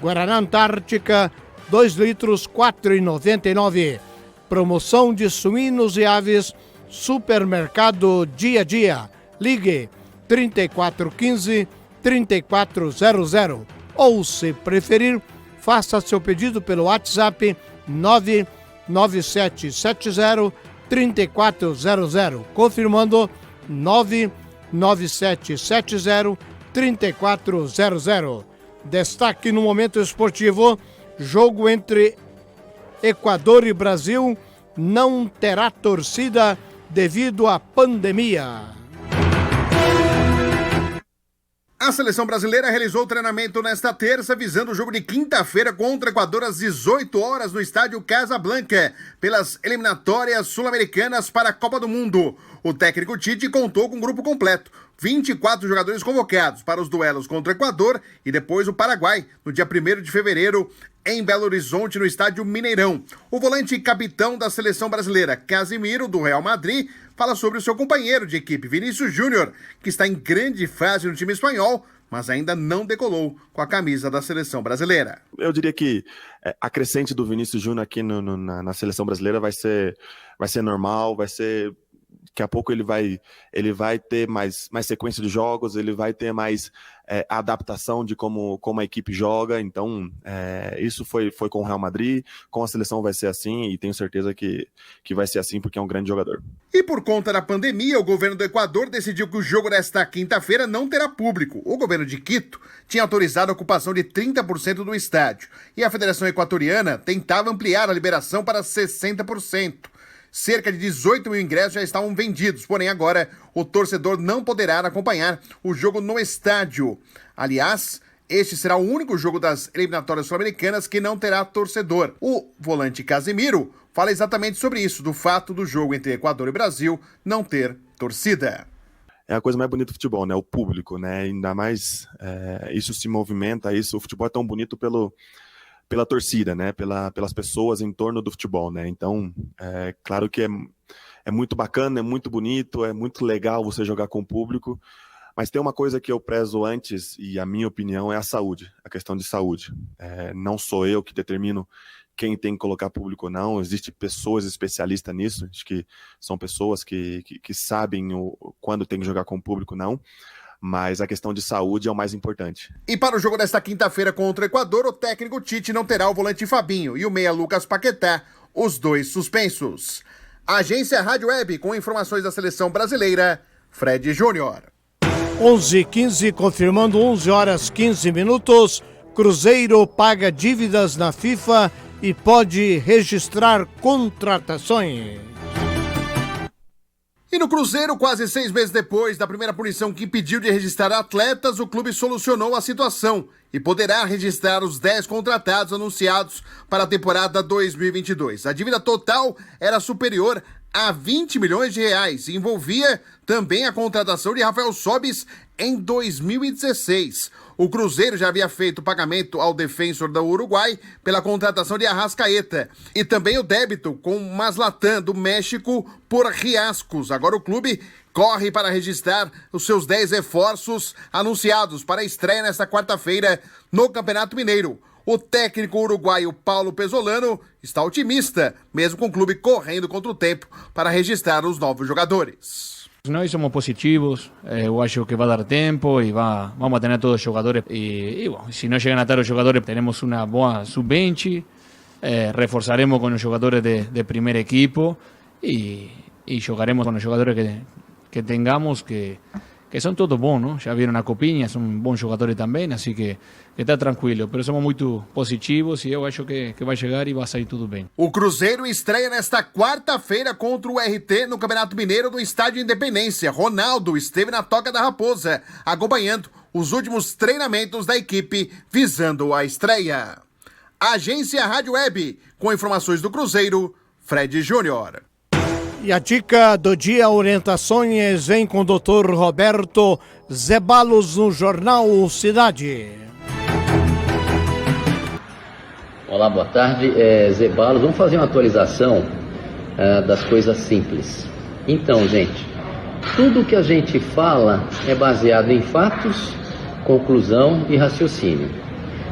Guaraná Antártica 2 litros R$ 4,99. Promoção de suínos e aves Supermercado Dia a Dia. Ligue 3415-3400 ou, se preferir, faça seu pedido pelo WhatsApp 99770-3400. Confirmando, 99770-3400. Destaque no momento esportivo: jogo entre Equador e Brasil não terá torcida devido à pandemia. A seleção brasileira realizou o treinamento nesta terça, visando o jogo de quinta-feira contra o Equador às 18 horas no estádio Casablanca, pelas eliminatórias sul-americanas para a Copa do Mundo. O técnico Tite contou com um grupo completo, 24 jogadores convocados para os duelos contra o Equador e depois o Paraguai, no dia 1º de fevereiro, em Belo Horizonte, no estádio Mineirão. O volante e capitão da seleção brasileira, Casemiro, do Real Madrid, fala sobre o seu companheiro de equipe, Vinícius Júnior, que está em grande fase no time espanhol, mas ainda não decolou com a camisa da seleção brasileira. Eu diria que a crescente do Vinícius Júnior aqui na seleção brasileira vai ser normal, vai ser... Daqui a pouco ele vai ter mais sequência de jogos, ele vai ter mais adaptação de como a equipe joga. Então, isso foi com o Real Madrid, com a seleção vai ser assim, e tenho certeza que vai ser assim porque é um grande jogador. E por conta da pandemia, o governo do Equador decidiu que o jogo desta quinta-feira não terá público. O governo de Quito tinha autorizado a ocupação de 30% do estádio, e a Federação Equatoriana tentava ampliar a liberação para 60%. Cerca de 18 mil ingressos já estavam vendidos, porém agora o torcedor não poderá acompanhar o jogo no estádio. Aliás, este será o único jogo das eliminatórias sul-americanas que não terá torcedor. O volante Casemiro fala exatamente sobre isso, do fato do jogo entre Equador e Brasil não ter torcida. É a coisa mais bonita do futebol, né? O público, né? Ainda mais isso se movimenta, o futebol é tão bonito pela torcida, né? Pelas pessoas em torno do futebol, né? Então, claro que é muito bacana, é muito bonito, é muito legal você jogar com o público, mas tem uma coisa que eu prezo antes, e a minha opinião é a saúde, a questão de saúde. Não sou eu que determino quem tem que colocar público ou não, existem pessoas especialistas nisso, acho que são pessoas que sabem quando tem que jogar com o público ou não, mas a questão de saúde é o mais importante. E para o jogo desta quinta-feira contra o Equador, o técnico Tite não terá o volante Fabinho e o meia Lucas Paquetá, os dois suspensos. Agência Rádio Web, com informações da seleção brasileira, Fred Júnior. 11h15, confirmando 11h15. Cruzeiro paga dívidas na FIFA e pode registrar contratações. E no Cruzeiro, quase 6 meses depois da primeira punição que impediu de registrar atletas, o clube solucionou a situação e poderá registrar os 10 contratados anunciados para a temporada 2022. A dívida total era superior a 20 milhões de reais e envolvia também a contratação de Rafael Sobis em 2016. O Cruzeiro já havia feito o pagamento ao Defensor do Uruguai pela contratação de Arrascaeta e também o débito com Mazatlán do México por Riascos. Agora o clube corre para registrar os seus 10 reforços anunciados para a estreia nesta quarta-feira no Campeonato Mineiro. O técnico uruguaio Paulo Pesolano está otimista, mesmo com o clube correndo contra o tempo para registrar os novos jogadores. Nós somos positivos, eu acho que vai dar tempo e vamos a ter todos os jogadores. E bom, se não chegam a estar os jogadores, teremos uma boa sub-20, reforçaremos com os jogadores de primeiro equipo e jogaremos com os jogadores que tengamos, que são todos bons, não? Já viram a Copinha, são bons jogadores também, assim que está tranquilo. Mas somos muito positivos e eu acho que vai chegar e vai sair tudo bem. O Cruzeiro estreia nesta quarta-feira contra o RT no Campeonato Mineiro do Estádio Independência. Ronaldo esteve na Toca da Raposa, acompanhando os últimos treinamentos da equipe visando a estreia. Agência Rádio Web, com informações do Cruzeiro, Fred Júnior. E a dica do dia, orientações, vem com o Dr. Roberto Zeballos no Jornal Cidade. Olá, boa tarde. Zeballos, vamos fazer uma atualização das coisas simples. Então, gente, tudo que a gente fala é baseado em fatos, conclusão e raciocínio.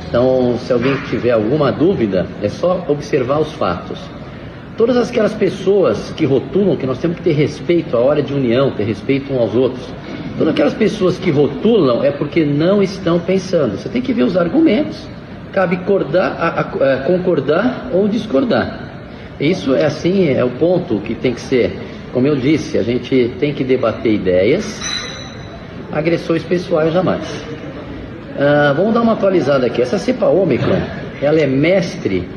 Então, se alguém tiver alguma dúvida, é só observar os fatos. Todas aquelas pessoas que rotulam, que nós temos que ter respeito à hora de união, ter respeito uns aos outros. Todas aquelas pessoas que rotulam é porque não estão pensando. Você tem que ver os argumentos. Cabe concordar ou discordar. Isso é assim, é o ponto que tem que ser. Como eu disse, a gente tem que debater ideias, agressões pessoais jamais. Vamos dar uma atualizada aqui. Essa cepa Ômicron, ela é mestre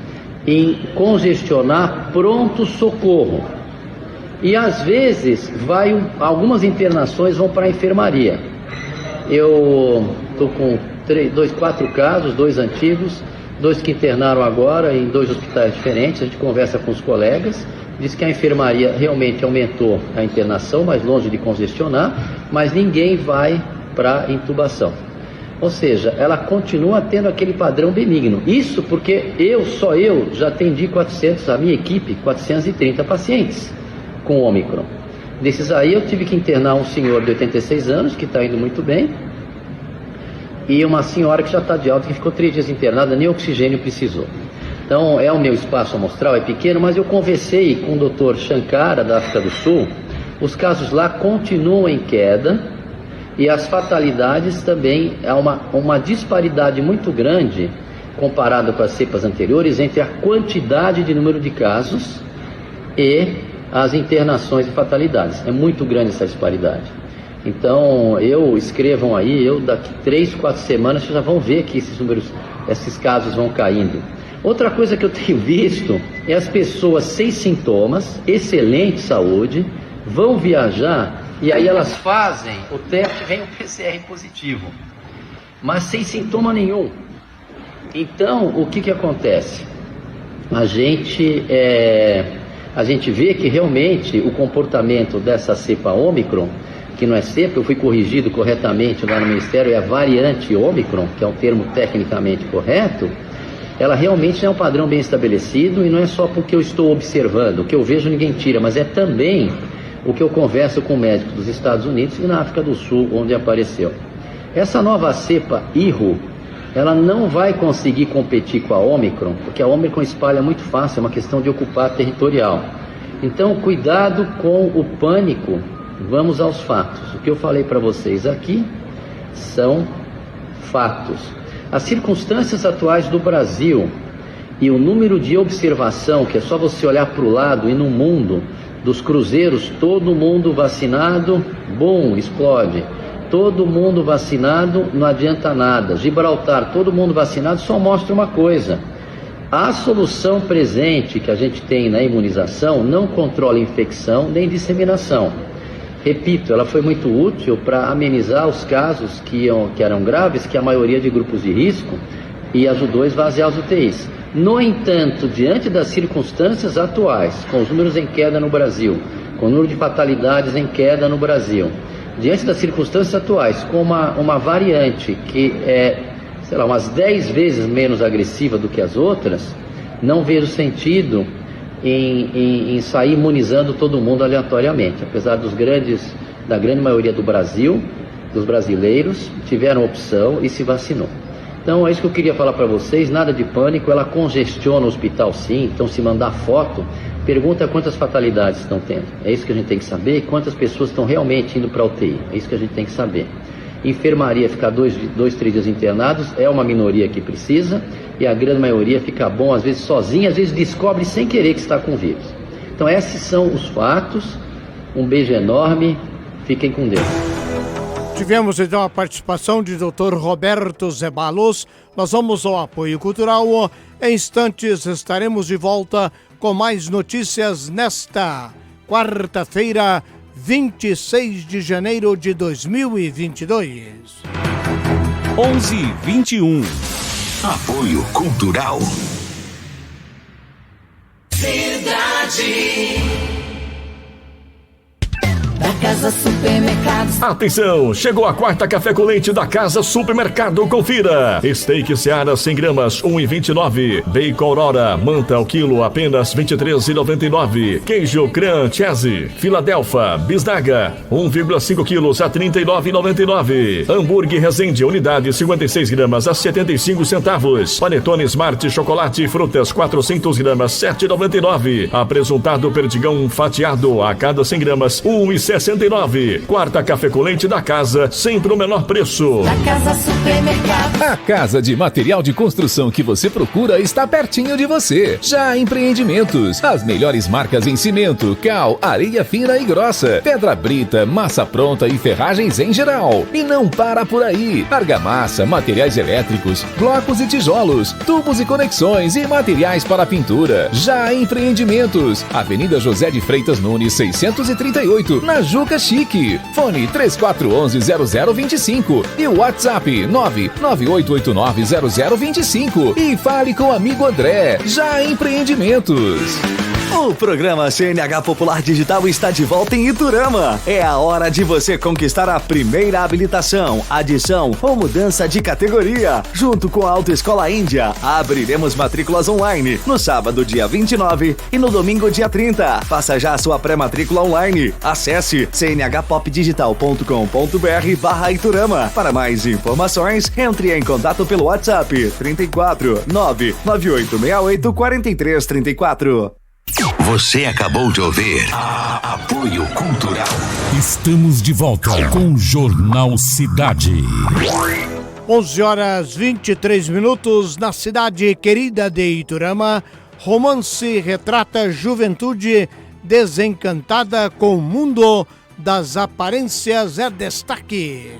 em congestionar pronto-socorro. E às vezes algumas internações vão para a enfermaria. Eu estou com 4 casos, 2 antigos, 2 que internaram agora em 2 hospitais diferentes. A gente conversa com os colegas, diz que a enfermaria realmente aumentou a internação, mas longe de congestionar, mas ninguém vai para intubação. Ou seja, ela continua tendo aquele padrão benigno. Isso porque só eu já atendi a minha equipe, 430 pacientes com Ômicron. Desses aí eu tive que internar um senhor de 86 anos, que está indo muito bem, e uma senhora que já está de alta, que ficou 3 dias internada, nem oxigênio precisou. Então, o meu espaço amostral é pequeno, mas eu conversei com o Dr. Shankara, da África do Sul. Os casos lá continuam em queda, e as fatalidades também, há uma disparidade muito grande, comparado com as cepas anteriores, entre a quantidade de número de casos e as internações e fatalidades. É muito grande essa disparidade. Então, escrevam aí, daqui 3, 4 semanas, vocês já vão ver que esses casos vão caindo. Outra coisa que eu tenho visto é as pessoas sem sintomas, excelente saúde, vão viajar e aí elas fazem o teste, vem o PCR positivo, mas sem sintoma nenhum. Então, o que acontece? A gente vê que realmente o comportamento dessa cepa Ômicron, que não é cepa, eu fui corrigido corretamente lá no Ministério, é a variante Ômicron, que é um termo tecnicamente correto, ela realmente é um padrão bem estabelecido e não é só porque eu estou observando, o que eu vejo ninguém tira, mas é também o que eu converso com médicos dos Estados Unidos e na África do Sul, onde apareceu. Essa nova cepa IRU, ela não vai conseguir competir com a Ômicron, porque a Ômicron espalha muito fácil, é uma questão de ocupar territorial. Então, cuidado com o pânico, vamos aos fatos. O que eu falei para vocês aqui são fatos. As circunstâncias atuais do Brasil e o número de observação, que é só você olhar para o lado e no mundo, dos cruzeiros, todo mundo vacinado, bum, explode. Todo mundo vacinado, não adianta nada. Gibraltar, todo mundo vacinado, só mostra uma coisa. A solução presente que a gente tem na imunização não controla infecção nem disseminação. Repito, ela foi muito útil para amenizar os casos que eram graves, que a maioria de grupos de risco, e ajudou a esvaziar as UTIs. No entanto, diante das circunstâncias atuais, com os números em queda no Brasil, com o número de fatalidades em queda no Brasil, diante das circunstâncias atuais, com uma variante que é, sei lá, umas 10 vezes menos agressiva do que as outras, não vejo sentido em sair imunizando todo mundo aleatoriamente, apesar da grande maioria do Brasil, dos brasileiros, tiveram opção e se vacinou. Então é isso que eu queria falar para vocês, nada de pânico, ela congestiona o hospital sim, então se mandar foto, pergunta quantas fatalidades estão tendo, é isso que a gente tem que saber, e quantas pessoas estão realmente indo para a UTI, é isso que a gente tem que saber. Enfermaria, ficar 2, 3 dias internados, é uma minoria que precisa, e a grande maioria fica bom, às vezes sozinha, às vezes descobre sem querer que está com vírus. Então esses são os fatos, um beijo enorme, fiquem com Deus. Tivemos então a participação de Dr. Roberto Zeballos. Nós vamos ao apoio cultural. Em instantes estaremos de volta com mais notícias nesta quarta-feira, 26 de janeiro de 2022. 11h21. Apoio cultural. Cidade. Da Casa Supermercados. Atenção, chegou a quarta café com leite da Casa Supermercado, confira. Steak Seara 100 gramas, 1,29. Bacon Aurora, manta ao quilo, apenas 23,99. Queijo Crunch Cheese, Filadélfia, Bisnaga, 1,5 quilos a 39,99. Hambúrguer Resende, unidade 56 gramas a 75 centavos. Panetone Smart Chocolate e Frutas, 400 gramas, 7,99. Apresuntado Perdigão fatiado, a cada 100 gramas, 1,69. Quarta café com leite da casa, sempre o menor preço. Da Casa Supermercado. A casa de material de construção que você procura está pertinho de você. Já Empreendimentos, as melhores marcas em cimento, cal, areia fina e grossa, pedra brita, massa pronta e ferragens em geral. E não para por aí. Argamassa, materiais elétricos, blocos e tijolos, tubos e conexões e materiais para pintura. Já Empreendimentos, Avenida José de Freitas Nunes, 638, na Juca Chique. Fone 3411-0025 e o WhatsApp 998890025 e fale com o amigo André. Já Empreendimentos. O programa CNH Popular Digital está de volta em Iturama. É a hora de você conquistar a primeira habilitação, adição ou mudança de categoria. Junto com a Autoescola Índia, abriremos matrículas online no sábado, dia 29 e no domingo, dia 30. Faça já a sua pré-matrícula online. Acesse cnhpopdigital.com.br/Iturama. Para mais informações, entre em contato pelo WhatsApp 34 99868 4334. Você acabou de ouvir Apoio Cultural. Estamos de volta com o Jornal Cidade. 11h23 na cidade querida de Iturama. Romance retrata juventude desencantada com o mundo das aparências. É destaque.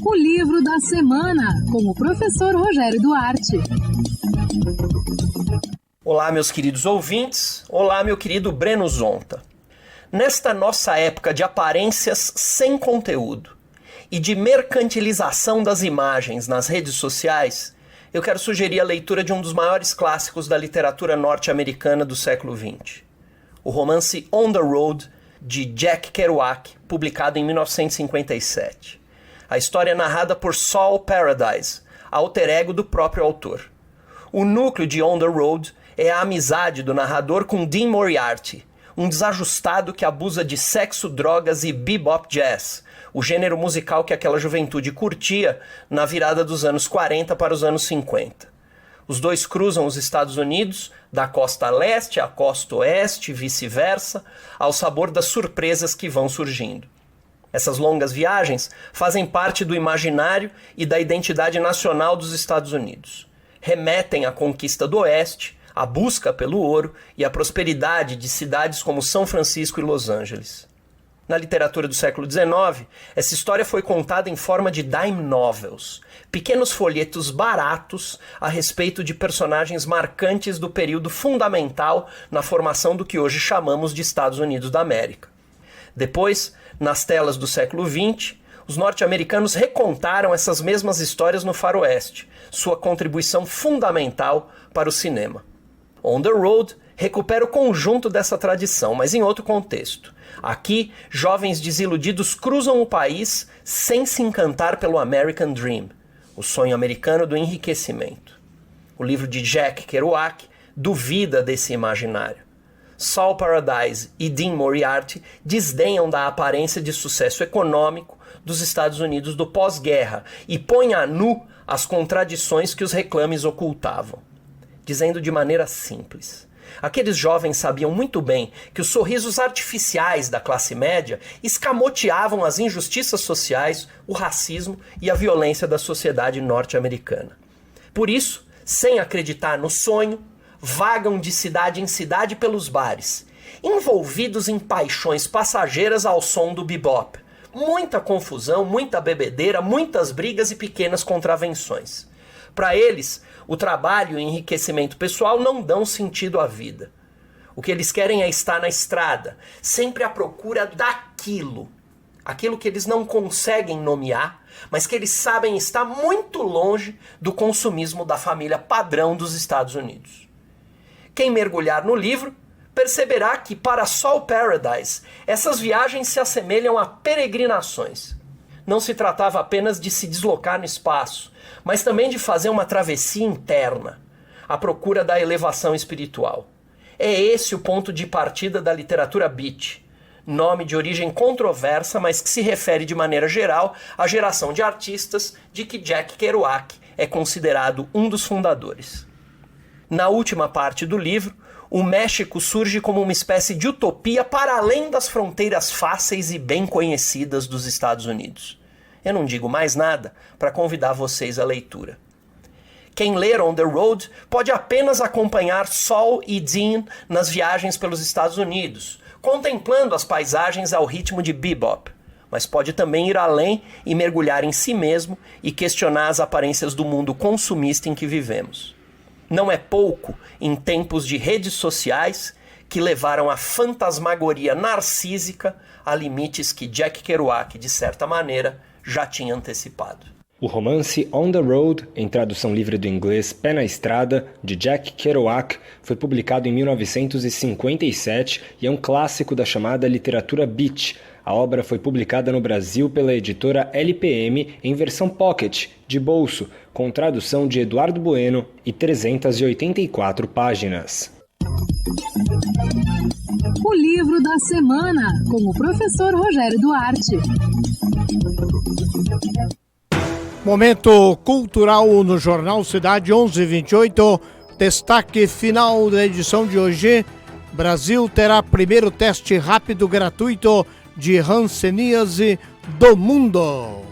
O livro da semana, com o professor Rogério Duarte. Olá, meus queridos ouvintes. Olá, meu querido Breno Zonta. Nesta nossa época de aparências sem conteúdo e de mercantilização das imagens nas redes sociais, eu quero sugerir a leitura de um dos maiores clássicos da literatura norte-americana do século XX. O romance On the Road, de Jack Kerouac, publicado em 1957. A história é narrada por Saul Paradise, alter ego do próprio autor. O núcleo de On the Road é a amizade do narrador com Dean Moriarty, um desajustado que abusa de sexo, drogas e bebop jazz, o gênero musical que aquela juventude curtia na virada dos anos 40 para os anos 50. Os dois cruzam os Estados Unidos, da costa leste à costa oeste e vice-versa, ao sabor das surpresas que vão surgindo. Essas longas viagens fazem parte do imaginário e da identidade nacional dos Estados Unidos. Remetem à conquista do Oeste, à busca pelo ouro e à prosperidade de cidades como São Francisco e Los Angeles. Na literatura do século XIX, essa história foi contada em forma de dime novels, pequenos folhetos baratos a respeito de personagens marcantes do período fundamental na formação do que hoje chamamos de Estados Unidos da América. Depois, nas telas do século XX, Os norte-americanos recontaram essas mesmas histórias no faroeste, sua contribuição fundamental para o cinema. On the Road recupera o conjunto dessa tradição, mas em outro contexto. Aqui, jovens desiludidos cruzam o país sem se encantar pelo American Dream, o sonho americano do enriquecimento. O livro de Jack Kerouac duvida desse imaginário. Saul Paradise e Dean Moriarty desdenham da aparência de sucesso econômico dos Estados Unidos do pós-guerra e põem a nu as contradições que os reclames ocultavam. Dizendo de maneira simples, aqueles jovens sabiam muito bem que os sorrisos artificiais da classe média escamoteavam as injustiças sociais, o racismo e a violência da sociedade norte-americana. Por isso, sem acreditar no sonho, vagam de cidade em cidade pelos bares, envolvidos em paixões passageiras ao som do bebop. Muita confusão, muita bebedeira, muitas brigas e pequenas contravenções. Para eles, o trabalho e o enriquecimento pessoal não dão sentido à vida. O que eles querem é estar na estrada, sempre à procura daquilo. Aquilo que eles não conseguem nomear, mas que eles sabem está muito longe do consumismo da família padrão dos Estados Unidos. Quem mergulhar no livro perceberá que, para Saul Paradise, essas viagens se assemelham a peregrinações. Não se tratava apenas de se deslocar no espaço, mas também de fazer uma travessia interna, à procura da elevação espiritual. É esse o ponto de partida da literatura beat, nome de origem controversa, mas que se refere de maneira geral à geração de artistas de que Jack Kerouac é considerado um dos fundadores. Na última parte do livro, o México surge como uma espécie de utopia para além das fronteiras fáceis e bem conhecidas dos Estados Unidos. Eu não digo mais nada para convidar vocês à leitura. Quem ler On the Road pode apenas acompanhar Saul e Dean nas viagens pelos Estados Unidos, contemplando as paisagens ao ritmo de bebop, mas pode também ir além e mergulhar em si mesmo e questionar as aparências do mundo consumista em que vivemos. Não é pouco em tempos de redes sociais que levaram a fantasmagoria narcísica a limites que Jack Kerouac, de certa maneira, já tinha antecipado. O romance On the Road, em tradução livre do inglês Pé na Estrada, de Jack Kerouac, foi publicado em 1957 e é um clássico da chamada literatura beat. A obra foi publicada no Brasil pela editora LPM em versão pocket, de bolso, com tradução de Eduardo Bueno e 384 páginas. O livro da semana, com o professor Rogério Duarte. Momento cultural no Jornal Cidade 11:28. Destaque final da edição de hoje. Brasil terá primeiro teste rápido gratuito de hanseníase do mundo.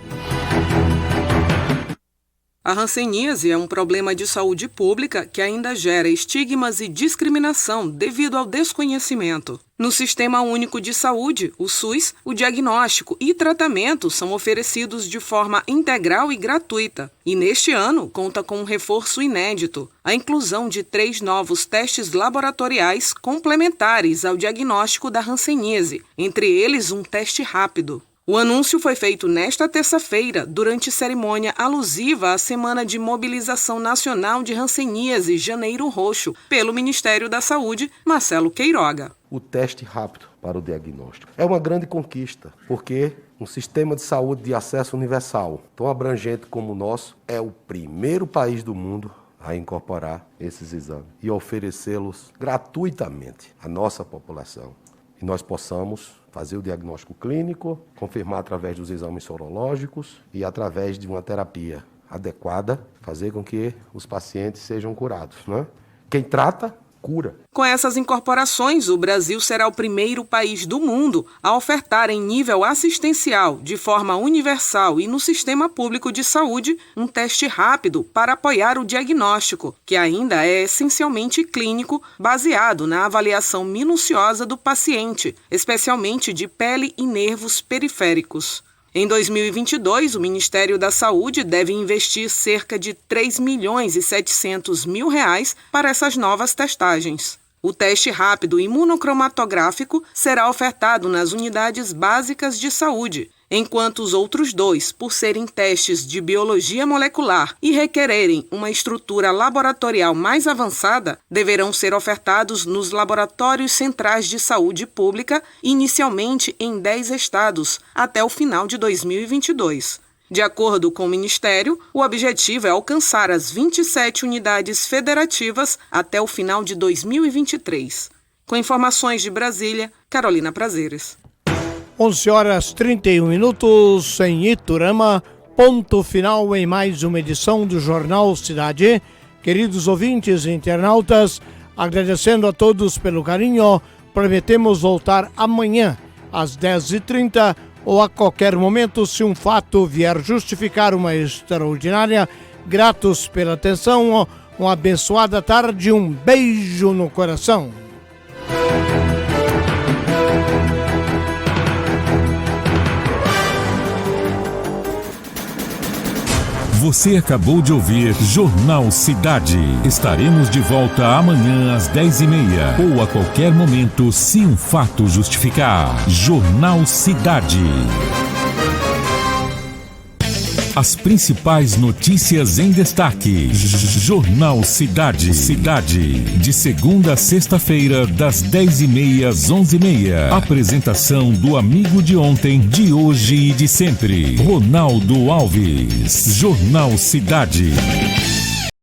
A hanseníase é um problema de saúde pública que ainda gera estigmas e discriminação devido ao desconhecimento. No Sistema Único de Saúde, o SUS, o diagnóstico e tratamento são oferecidos de forma integral e gratuita. E neste ano, conta com um reforço inédito, a inclusão de 3 novos testes laboratoriais complementares ao diagnóstico da hanseníase, entre eles um teste rápido. O anúncio foi feito nesta terça-feira, durante cerimônia alusiva à Semana de Mobilização Nacional de Hanseníase Janeiro Roxo, pelo Ministério da Saúde, Marcelo Queiroga. O teste rápido para o diagnóstico é uma grande conquista, porque um sistema de saúde de acesso universal, tão abrangente como o nosso, é o primeiro país do mundo a incorporar esses exames e oferecê-los gratuitamente à nossa população. E nós possamos fazer o diagnóstico clínico, confirmar através dos exames sorológicos e através de uma terapia adequada, fazer com que os pacientes sejam curados, né? Quem trata, cura. Com essas incorporações, o Brasil será o primeiro país do mundo a ofertar em nível assistencial, de forma universal e no sistema público de saúde, um teste rápido para apoiar o diagnóstico, que ainda é essencialmente clínico, baseado na avaliação minuciosa do paciente, especialmente de pele e nervos periféricos. Em 2022, o Ministério da Saúde deve investir cerca de R$ 3.700.000 para essas novas testagens. O teste rápido imunocromatográfico será ofertado nas unidades básicas de saúde enquanto os outros 2, por serem testes de biologia molecular e requererem uma estrutura laboratorial mais avançada, deverão ser ofertados nos laboratórios centrais de saúde pública, inicialmente em 10 estados, até o final de 2022. De acordo com o Ministério, o objetivo é alcançar as 27 unidades federativas até o final de 2023. Com informações de Brasília, Carolina Prazeres. 11h31 em Iturama, ponto final em mais uma edição do Jornal Cidade. Queridos ouvintes e internautas, agradecendo a todos pelo carinho, prometemos voltar amanhã às 10h30 ou a qualquer momento se um fato vier justificar uma extraordinária. Gratos pela atenção, uma abençoada tarde, um beijo no coração. Você acabou de ouvir Jornal Cidade. Estaremos de volta amanhã às 10h30 ou a qualquer momento, se um fato justificar. Jornal Cidade. As principais notícias em destaque. Jornal Cidade. De segunda a sexta-feira, das 10h30 às 11h30. Apresentação do amigo de ontem, de hoje e de sempre. Ronaldo Alves. Jornal Cidade.